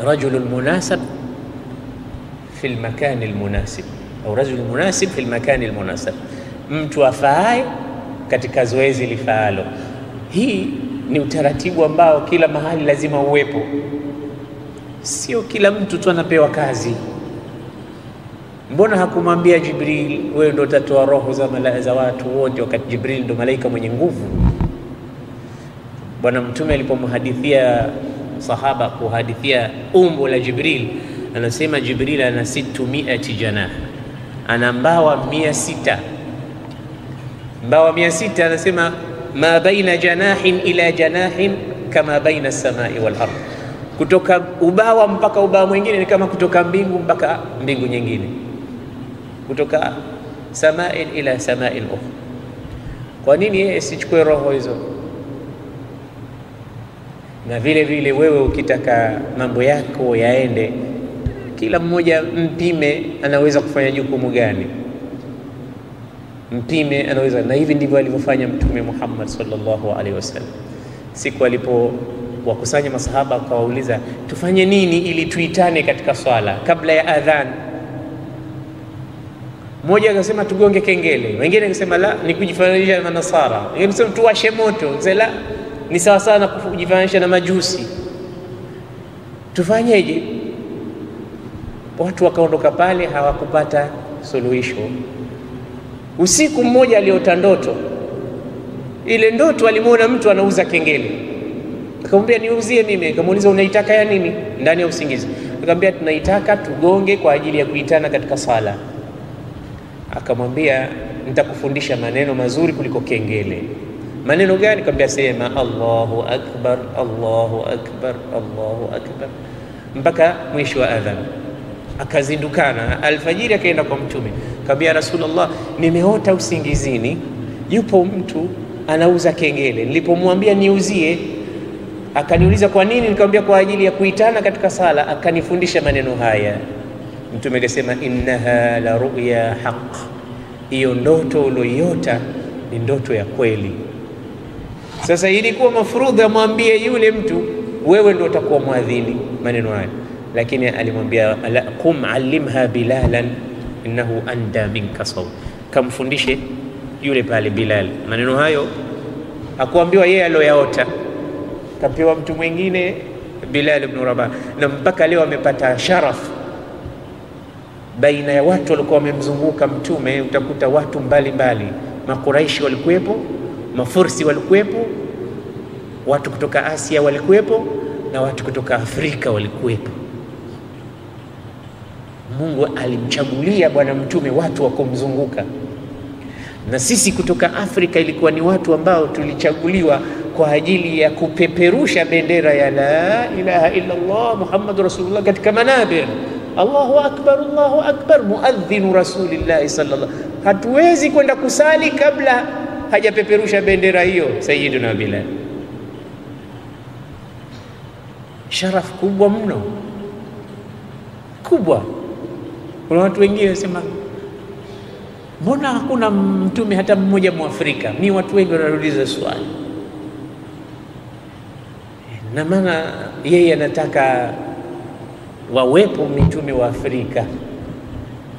rajulun munasib fi almakan almunasib au rajul munasib fi almakan almunasib, mtu afaaye katika zoezi lifaalo. Hii ni utaratibu ambao kila mahali lazima uwepo. Sio kila mtu tu anapewa kazi. Mbona hakumwambia Jibril wewe ndio utatoa roho za watu wote, wakati Jibril ndio malaika mwenye nguvu? Bwana Mtume alipomhadithia sahaba kuhadithia umbo la Jibril, anasema Jibril ana 600 janah, ana mbawa 600. Mbawa 600, anasema ma baina janahin ila janahin kama baina as-samai wal ardh, kutoka ubawa mpaka ubawa mwingine ni kama kutoka mbingu mpaka mbingu nyingine, kutoka samai ila samai ukhra. Kwa nini yeye sichukue roho hizo? Na vile vile wewe ukitaka mambo yako yaende, kila mmoja mpime anaweza kufanya jukumu gani, mpime anaweza. Na hivi ndivyo alivyofanya Mtume Muhammad sallallahu alaihi wasallam. Siku alipowakusanya masahaba akawauliza tufanye nini ili tuitane katika swala kabla ya adhan. Mmoja akasema tugonge kengele, wengine akasema la, ni kujifananisha na Manasara, wengine akasema tuwashe moto, la, ni sawa sana kujifananisha na Majusi. Tufanyeje? Watu wakaondoka pale, hawakupata suluhisho. Usiku mmoja aliota ndoto. Ile ndoto alimuona mtu anauza kengele. Akamwambia niuzie mimi. Akamuuliza unaitaka ya nini? Ndani ya usingizi. Akamwambia tunaitaka tugonge kwa ajili ya kuitana katika sala. Akamwambia nitakufundisha maneno mazuri kuliko kengele. Maneno gani? Akamwambia sema Allahu akbar, Allahu akbar, Allahu akbar, mpaka mwisho wa adhan. Akazindukana alfajiri, akaenda kwa Mtume, akamwambia Rasulullah, nimeota usingizini yupo mtu anauza kengele. Nilipomwambia niuzie, akaniuliza kwa nini? Nikamwambia kwa ajili ya kuitana katika sala. Akanifundisha maneno haya. Mtume akasema innaha la ru'ya haqq, hiyo ndoto uliyoiota ni ndoto ya kweli. Sasa ilikuwa mafurudhi amwambie yule mtu wewe ndio utakuwa muadhini maneno haya, lakini alimwambia qum allimha bilalan innahu anda minka saw, kamfundishe yule pale Bilal maneno hayo. Akuambiwa yeye aliyoyaota, kapewa mtu mwingine Bilal ibn Rabah, na mpaka leo amepata sharaf baina ya watu walikuwa wamemzunguka mtume. Utakuta watu mbalimbali, Makuraishi walikuwepo, Mafursi walikuwepo, watu kutoka Asia walikuwepo, na watu kutoka Afrika walikuwepo. Mungu alimchagulia bwana mtume watu wa kumzunguka, na sisi kutoka Afrika ilikuwa ni watu ambao tulichaguliwa kwa ajili ya kupeperusha bendera ya la ilaha illa Allah Muhammadur Rasulullah katika manabir. Allahu akbar, muadhdhinu Rasulillah sallallahu. Hatuwezi kwenda kusali kabla hajapeperusha bendera hiyo Sayyiduna Bilal. Sharaf kubwa mno, kubwa. Kuna watu wengine wasema, mbona hakuna mtume hata mmoja Mwafrika? Ni watu wengi wanauliza swali, na maana yeye anataka wawepo mitume wa Afrika.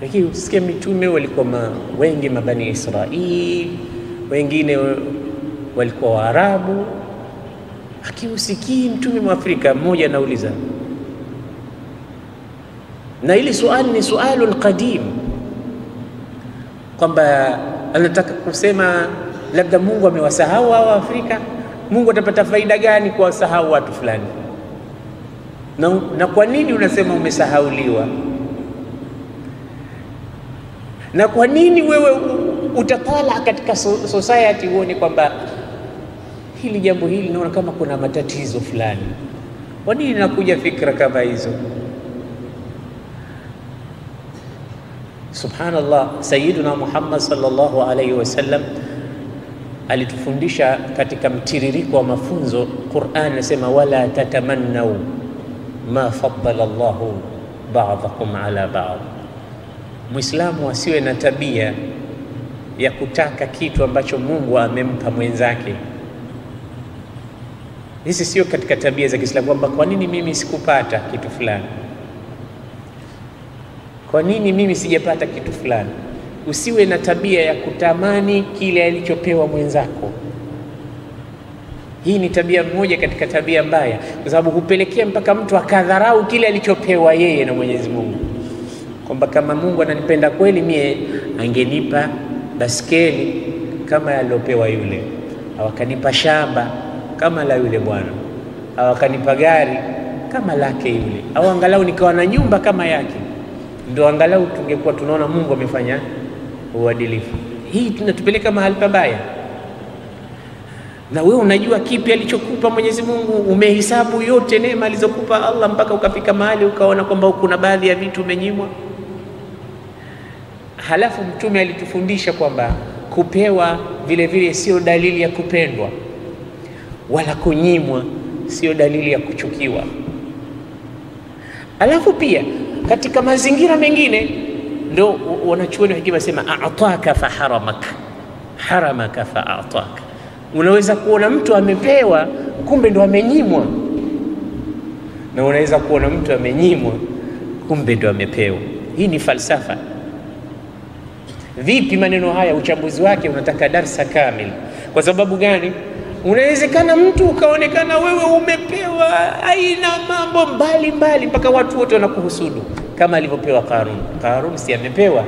Lakini usikie mitume walikuwa wengi mabani Israeli, wengine walikuwa Waarabu. Akiusikii mtume wa Afrika mmoja anauliza. Na ili swali ni sualul qadim, kwamba anataka kusema labda Mungu amewasahau hao Afrika. Mungu atapata faida gani kwa wasahau watu fulani? Na kwa nini unasema umesahauliwa? Na kwa nini wewe utatala katika society uone kwamba hili jambo hili naona kama kuna matatizo fulani? Kwa nini nakuja fikra kama hizo? Subhanallah, Sayyiduna Muhammad sallallahu alayhi wasallam alitufundisha katika mtiririko wa mafunzo. Qur'an inasema wala tatamannau ma faddala Allahu ba'dakum ala ba'd. Muislamu asiwe na tabia ya kutaka kitu ambacho Mungu amempa mwenzake. Hizi sio katika tabia za Kiislamu, kwamba kwa nini mimi sikupata kitu fulani, kwa nini mimi sijapata kitu fulani. Usiwe na tabia ya kutamani kile alichopewa mwenzako. Hii ni tabia moja katika tabia mbaya, kwa sababu hupelekea mpaka mtu akadharau kile alichopewa yeye na Mwenyezi Mungu, kwamba kama Mungu ananipenda kweli, mie angenipa baskeli kama aliyopewa yule, au akanipa shamba kama la yule bwana, au akanipa gari kama lake yule, au angalau nikawa na nyumba kama yake, ndio angalau tungekuwa tunaona Mungu amefanya uadilifu. Hii tunatupeleka mahali pabaya. Na wewe unajua kipi alichokupa Mwenyezi Mungu? Umehesabu yote neema alizokupa Allah mpaka ukafika mahali ukaona kwamba kuna baadhi ya vitu umenyimwa? Halafu mtume alitufundisha kwamba kupewa vile vile sio dalili ya kupendwa, wala kunyimwa sio dalili ya kuchukiwa. Alafu pia katika mazingira mengine ndio wanachuoni hekima sema a'taka fa haramaka, haramaka fa a'taka. Unaweza kuona mtu amepewa kumbe ndo amenyimwa, na unaweza kuona mtu amenyimwa kumbe ndo amepewa. Hii ni falsafa. Vipi maneno haya? Uchambuzi wake unataka darsa kamili. Kwa sababu gani? Unawezekana mtu ukaonekana wewe umepewa aina mambo mbalimbali mpaka watu wote wanakuhusudu, kama alivyopewa Qarun. Qarun si amepewa,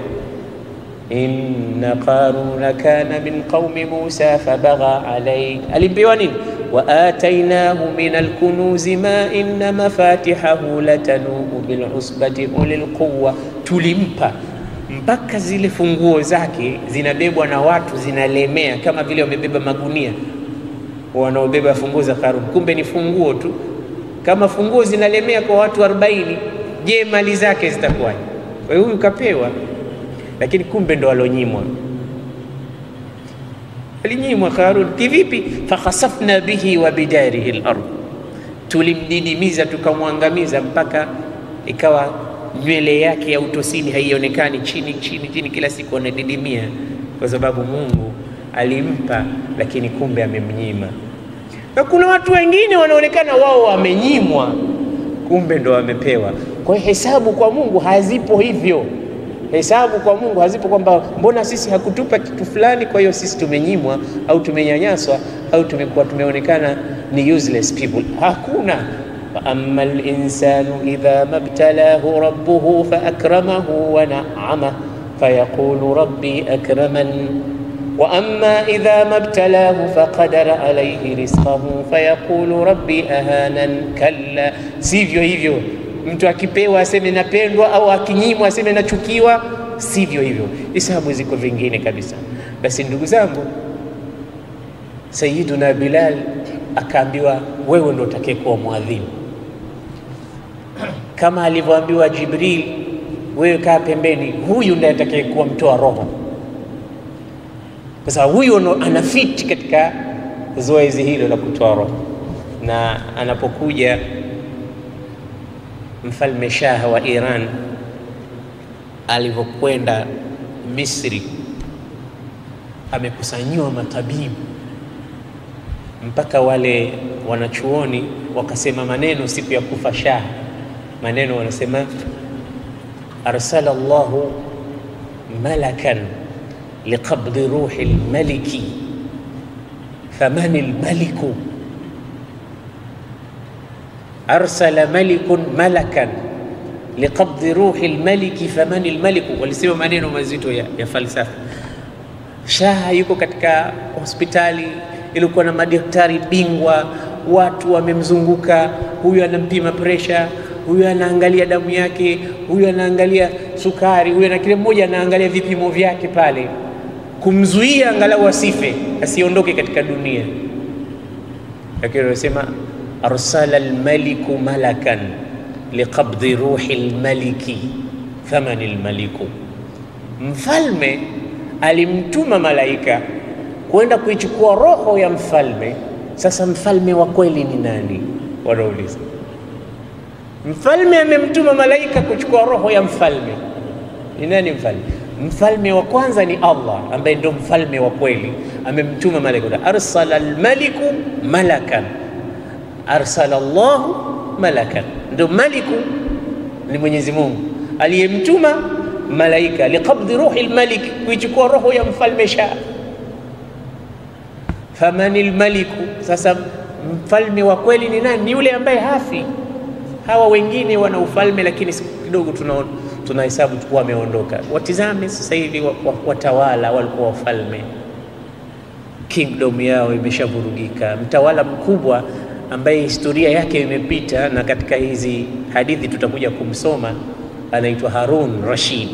inna Qaruna kana min qaumi Musa fabagha alayhi. Alipewa nini? Wa atainahu min alkunuzi ma inna mafatihahu latanu bil usbati ulil quwwa. Tulimpa mpaka zile funguo zake zinabebwa na watu, zinalemea kama vile wamebeba magunia wanaobeba funguo za Qarun. Kumbe ni funguo tu. Kama funguo zinalemea kwa watu 40, je, mali zake zitakuwaje? Kwa hiyo huyu kapewa, lakini kumbe ndo alonyimwa. Alinyimwa Qarun kivipi? Fakhasafna bihi wa bidarihi al-ard, tulimdidimiza tukamwangamiza mpaka ikawa nywele yake ya utosini haionekani, chini chini chini, kila siku anadidimia, kwa sababu Mungu alimpa lakini kumbe amemnyima. Na kuna watu wengine wanaonekana wao wamenyimwa kumbe ndo wamepewa. Kwa hiyo hesabu kwa Mungu hazipo hivyo. Hesabu kwa Mungu hazipo kwamba mbona sisi hakutupa kitu fulani, kwa hiyo sisi tumenyimwa au tumenyanyaswa au tumekuwa tumeonekana ni useless people. Hakuna amma al-insanu idha mabtalahu rabbuhu fa akramahu wa na'ama fayaqulu rabbi akraman wa amma idha mabtalahu faqadara alayhi rizqahu fayaqulu rabbi ahanan. Kalla, sivyo hivyo. Mtu akipewa aseme napendwa, au akinyimwa aseme nachukiwa, sivyo hivyo. Hisabu ziko vingine kabisa. Basi ndugu zangu, Sayyiduna Bilal akaambiwa wewe ndio utakayekuwa muadhini, kama alivyoambiwa Jibril, wewe kaa pembeni, huyu ndiye atakayekuwa mtoa roho. Kwa sababu huyu anafiti katika zoezi hilo la kutoa roho. Na anapokuja mfalme Shah wa Iran, alivyokwenda Misri, amekusanyiwa matabibu mpaka wale wanachuoni wakasema maneno siku ya kufa Shah. Maneno wanasema arsala Allahu malakan liqabdi ruhi almaliki famani almaliku. Arsala malikun malakan liqabdi ruhi almaliki famani almaliku. Walisema maneno mazito ya falsafa. Shah yuko katika hospitali, ilikuwa na madaktari bingwa, watu wamemzunguka, huyu anampima pressure, huyu anaangalia damu yake, huyu anaangalia sukari, huyu na kile mmoja anaangalia vipimo vyake pale, kumzuia angalau asife, asiondoke katika dunia. Lakini wanasema arsala almaliku malakan liqabdi ruhi almaliki thamani almaliku. Mfalme alimtuma malaika kwenda kuichukua roho ya mfalme. Sasa mfalme wa kweli ni nani? Wanauliza. Mfalme amemtuma malaika kuchukua roho ya mfalme. Ni nani mfalme? Mfalme wa kwanza ni Allah, ambaye ndio mfalme wa kweli. Amemtuma malaika. Arsala almaliku malakan, arsala Allahu malakan. Ndio maliku ni Mwenyezi Mungu, aliyemtuma malaika liqabdi ruhi almalik, kuichukua roho ya mfalme Shah. Famani almaliku. Sasa mfalme wa kweli ni nani? Ni yule ambaye hafi. Hawa wengine wana ufalme, lakini kidogo tunahesabu tukua wameondoka. Watizame sasa hivi watawala walikuwa wafalme, kingdom yao imeshavurugika. Mtawala mkubwa ambaye historia yake imepita, na katika hizi hadithi tutakuja kumsoma, anaitwa Harun Rashid.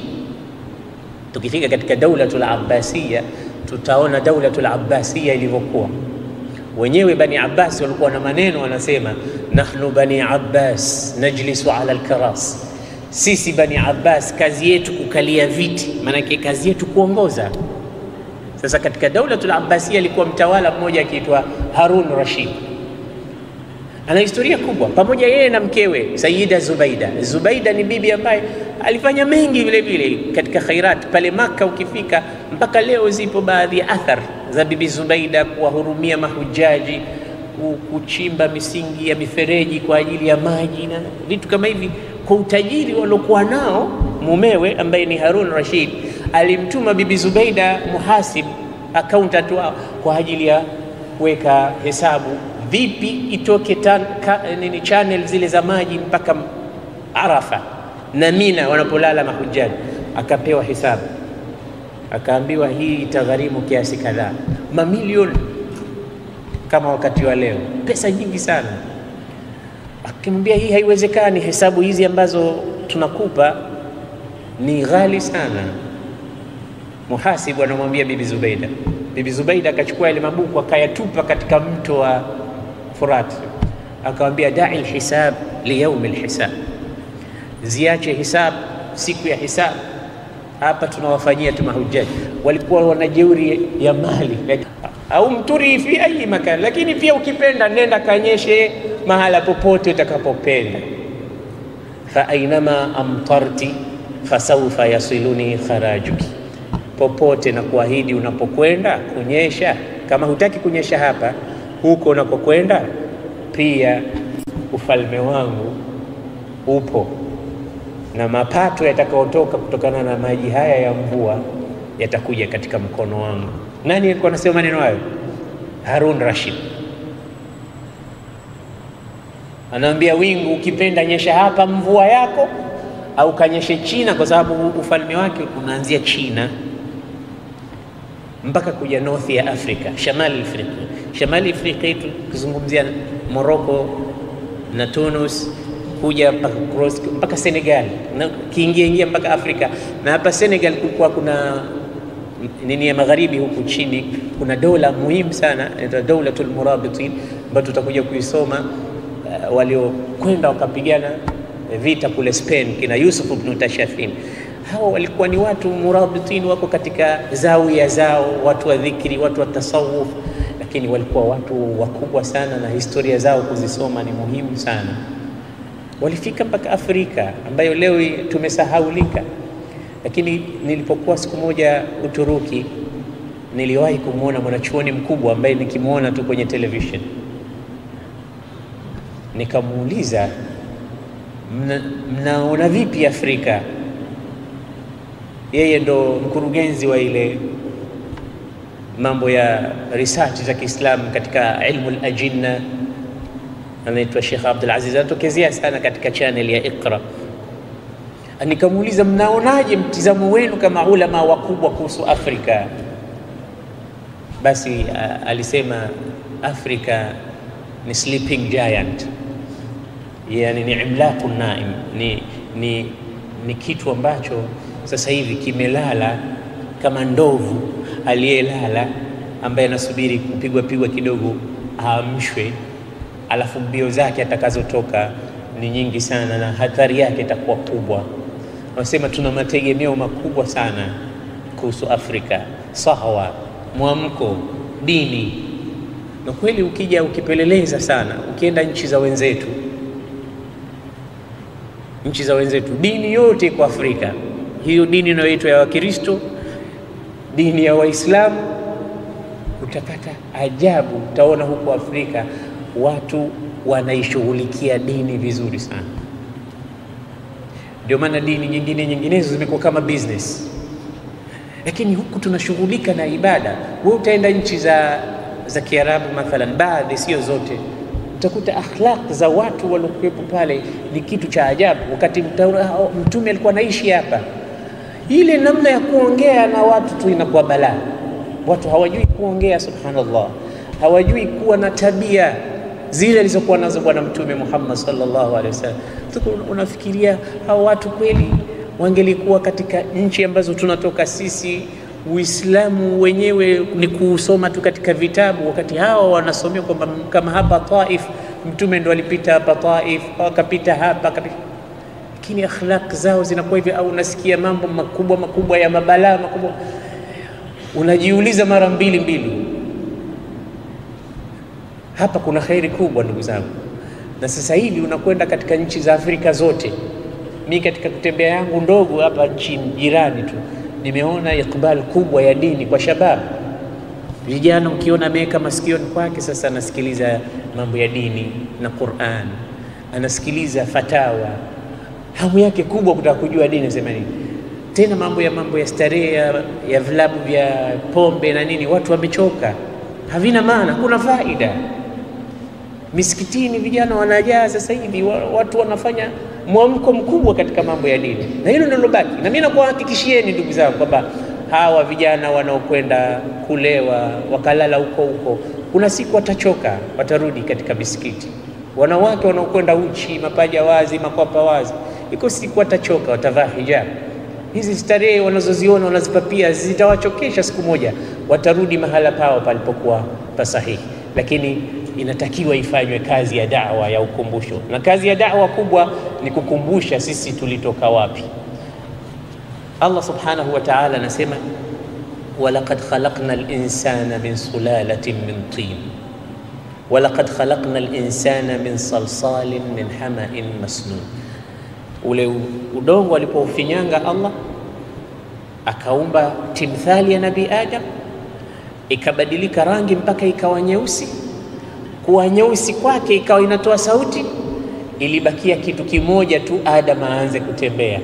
Tukifika katika Daulatul Abbasiyya, tutaona Daulatul Abbasiyya ilivyokuwa. Wenyewe Bani Abbas walikuwa na maneno, wanasema nahnu Bani Abbas najlisu ala alkaras. Sisi Bani Abbas kazi yetu kukalia viti, maana yake kazi yetu kuongoza. Sasa katika Daulatul Abbasiyya alikuwa mtawala mmoja akiitwa Harun Rashid. Ana historia kubwa, pamoja yeye na mkewe Sayyida Zubaida. Zubaida ni bibi ambaye alifanya mengi vile vile katika khairat pale Maka. Ukifika mpaka leo zipo baadhi ya athar za bibi Zubaida, kuwahurumia mahujaji, kuchimba misingi ya mifereji kwa ajili ya maji na vitu kama hivi. Kwa utajiri waliokuwa nao, mumewe ambaye ni Harun Rashid alimtuma bibi Zubaida muhasib, accountant wao, kwa ajili ya kuweka hesabu vipi itoke channel zile za maji mpaka Arafa na Mina wanapolala mahujaji. Akapewa hesabu, akaambiwa hii itagharimu kiasi kadhaa, mamilioni kama wakati wa leo, pesa nyingi sana. Akimwambia hii haiwezekani, hesabu hizi ambazo tunakupa ni ghali sana. Muhasibu anamwambia bibi Zubaida. Bibi Zubaida akachukua ile mabuku akayatupa katika mto wa Furat, akamwambia da'i alhisab li yawm alhisab, ziache hisab siku ya hisab. Hapa tunawafanyia tu mahujaji, walikuwa wanajeuri ya mali, au mturi fi ayi makan, lakini pia ukipenda nenda kanyeshe mahala popote utakapopenda. Fa ainama amtarti fasawfa yasiluni kharajuki, popote na kuahidi unapokwenda kunyesha. Kama hutaki kunyesha hapa, huko unakokwenda pia ufalme wangu upo, na mapato yatakayotoka kutokana na maji haya ya mvua yatakuja katika mkono wangu. Nani alikuwa anasema maneno hayo? Harun Rashid. Anaambia wingu, ukipenda nyesha hapa mvua yako, au kanyeshe China, kwa sababu ufalme wake unaanzia China mpaka kuja north ya Afrika, Shamali Afrika tukizungumzia Morocco na Tunis, kuja mpaka Senegal na kiingia mpaka Afrika. Na hapa Senegal kulikuwa kuna nini ya magharibi, huku chini kuna dola muhimu sana inaitwa Dawlatul Murabitin, ambayo tutakuja kuisoma, waliokwenda wakapigana vita kule Spain, kina Yusuf ibn Tashafin. Hao walikuwa ni watu murabitin, wako katika zawiya zao, watu wa dhikri, watu wa tasawuf, lakini walikuwa watu wakubwa sana na historia zao kuzisoma ni muhimu sana. Walifika mpaka Afrika ambayo leo tumesahaulika. Lakini nilipokuwa siku moja Uturuki, niliwahi kumuona mwanachuoni mkubwa ambaye nikimuona tu kwenye television. Nikamuuliza, mnaona vipi Afrika? Yeye ndo mkurugenzi wa ile mambo ya research za Kiislamu katika ilmu al-ajinna, anaitwa Sheikh Abdul Aziz, anatokezea sana katika channel ya Iqra. Nikamuuliza, mnaonaje mtizamo wenu kama ulama wakubwa kuhusu Afrika? Basi alisema Afrika ni sleeping giant, yani ni imlaqun naim, ni kitu ambacho sasa hivi kimelala kama ndovu aliyelala, ambaye anasubiri kupigwa kidogo aamshwe, alafu mbio zake atakazotoka ni nyingi sana na hatari yake itakuwa kubwa. Wanasema tuna mategemeo makubwa sana kuhusu Afrika, sahwa, mwamko, dini. Na kweli ukija ukipeleleza sana, ukienda nchi za wenzetu, dini yote kwa Afrika, hiyo dini inayoitwa ya Wakristo, dini ya Waislamu, utapata ajabu. Utaona huko Afrika watu wanaishughulikia dini vizuri sana. Ndio maana dini nyinginezo zimekuwa kama business, lakini huku tunashughulika na ibada. Wewe utaenda nchi za Kiarabu mathalan, baadhi, sio zote, utakuta akhlaq za watu waliokuwepo pale ni kitu cha ajabu. Wakati Mtume alikuwa anaishi hapa, ile namna ya kuongea na watu tu inakuwa balaa. Watu hawajui kuongea, subhanallah, hawajui kuwa na tabia zile alizokuwa nazo Bwana Mtume Muhammad sallallahu alaihi wasallam. Unafikiria hao watu kweli wangelikuwa katika nchi ambazo tunatoka sisi, Uislamu wenyewe ni kusoma tu katika vitabu, wakati hao wanasomea kwamba kama hapa Taif, Mtume ndo alipita hapa Taif, akapita hapa, lakini akhlaq zao zinakuwa hivi, au unasikia mambo makubwa ya mabalaa makubwa, unajiuliza mara mbili. Hapa kuna khairi kubwa ndugu zangu. Na sasa hivi unakwenda katika nchi za Afrika zote. Mimi katika kutembea yangu ndogo hapa nchi jirani tu, nimeona ikbal kubwa ya dini kwa shabab. Vijana ukiona ameweka masikioni kwake, sasa anasikiliza mambo ya dini na Qur'an, anasikiliza fatawa, hamu yake kubwa kutaka kujua dini nasema nini. Tena mambo ya starehe ya vilabu vya pombe na nini, watu wamechoka, havina maana, kuna faida. Misikitini vijana wanajaa sasa hivi, watu wanafanya mwamko mkubwa katika mambo ya dini, na hilo ndilo baki. Na mimi nakuhakikishieni ndugu zangu kwamba hawa vijana wanaokwenda kulewa wakalala huko, kuna siku watachoka, watarudi katika misikiti. Wanawake wanaokwenda uchi, mapaja wazi, makwapa wazi, iko siku watachoka, watavaa hijab. Hizi starehe wanazoziona wanazipapia zitawachokesha, siku moja watarudi mahala pao palipokuwa pasahihi. Lakini inatakiwa ifanywe kazi ya da'wa ya ukumbusho, na kazi ya da'wa kubwa ni kukumbusha sisi tulitoka wapi. Allah subhanahu wa ta'ala anasema, walaqad khalaqna al-insana min sulalatin min tin walaqad khalaqna al-insana min salsalin min hama'in masnun. Ule udongo alipoufinyanga Allah, akaumba timthali ya Nabii Adam, ikabadilika rangi mpaka ikawa nyeusi. Kuwa nyeusi kwake ikawa inatoa sauti, ilibakia kitu kimoja tu, Adam aanze kutembea,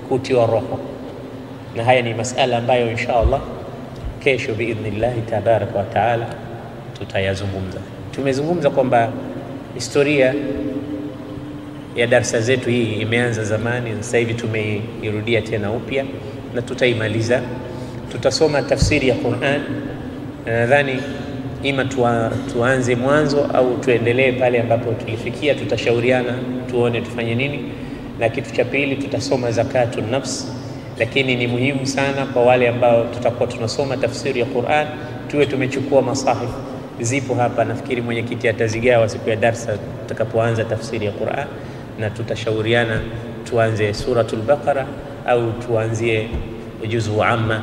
kutiwa roho. Na haya ni masala ambayo inshallah kesho biidhnillahi tabaraka wa taala tutayazungumza. Tumezungumza kwamba historia ya darasa zetu hii imeanza zamani, sasa hivi tumeirudia tena upya na tutaimaliza. Tutasoma tafsiri ya Qur'an. Nadhani ima tuanze mwanzo au tuendelee pale ambapo tulifikia. Tutashauriana tuone tufanye nini. Na kitu cha pili tutasoma zakatun nafs, lakini ni muhimu sana kwa wale ambao tutakuwa tunasoma tafsiri ya Qur'an tuwe tumechukua masahif. Zipo hapa, nafikiri mwenyekiti atazigawa siku ya darasa tutakapoanza tafsiri ya Qur'an, na tutashauriana tuanze suratul Baqara au tuanzie juzu amma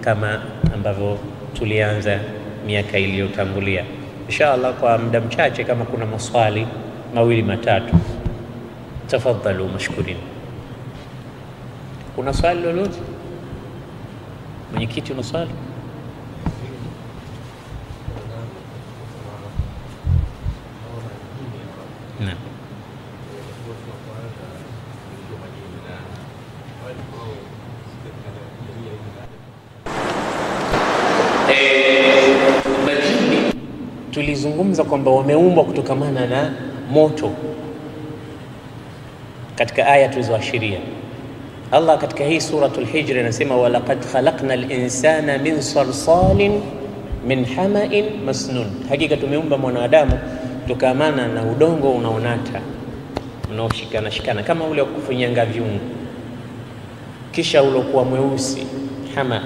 kama ambavyo tulianza miaka iliyotangulia. Inshallah kwa muda mchache, kama kuna maswali mawili matatu tafadhalu mashkurin. Kuna swali lolote? Mwenyekiti una swali? Naam. Majini tulizungumza kwamba wameumbwa kutokamana na moto katika aya tulizoashiria. Allah katika hii suratul Hijr anasema walaqad khalaqnal insana min salsalin min hama'in masnun, hakika tumeumba mwanadamu kutokamana na udongo unaonata unaoshikana shikana kama ule wa kufunyanga viungo, kisha ulokuwa mweusi. Hama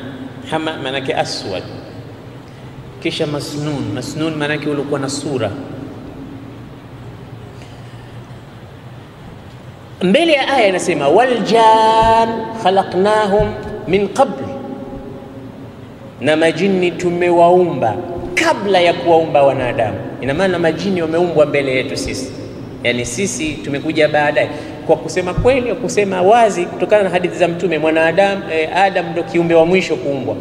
maana yake aswad, kisha masnun maana yake ulokuwa na sura. Mbele ya aya inasema waljan khalaqnahum min qabl, na majini tumewaumba kabla ya kuwaumba wanadamu. Ina maana majini wameumbwa mbele yetu sisi, yani sisi tumekuja baadaye. Kwa kusema kweli, kusema wazi, kutokana na hadithi za Mtume, mwanadamu Adam ndo kiumbe wa mwisho kuumbwa.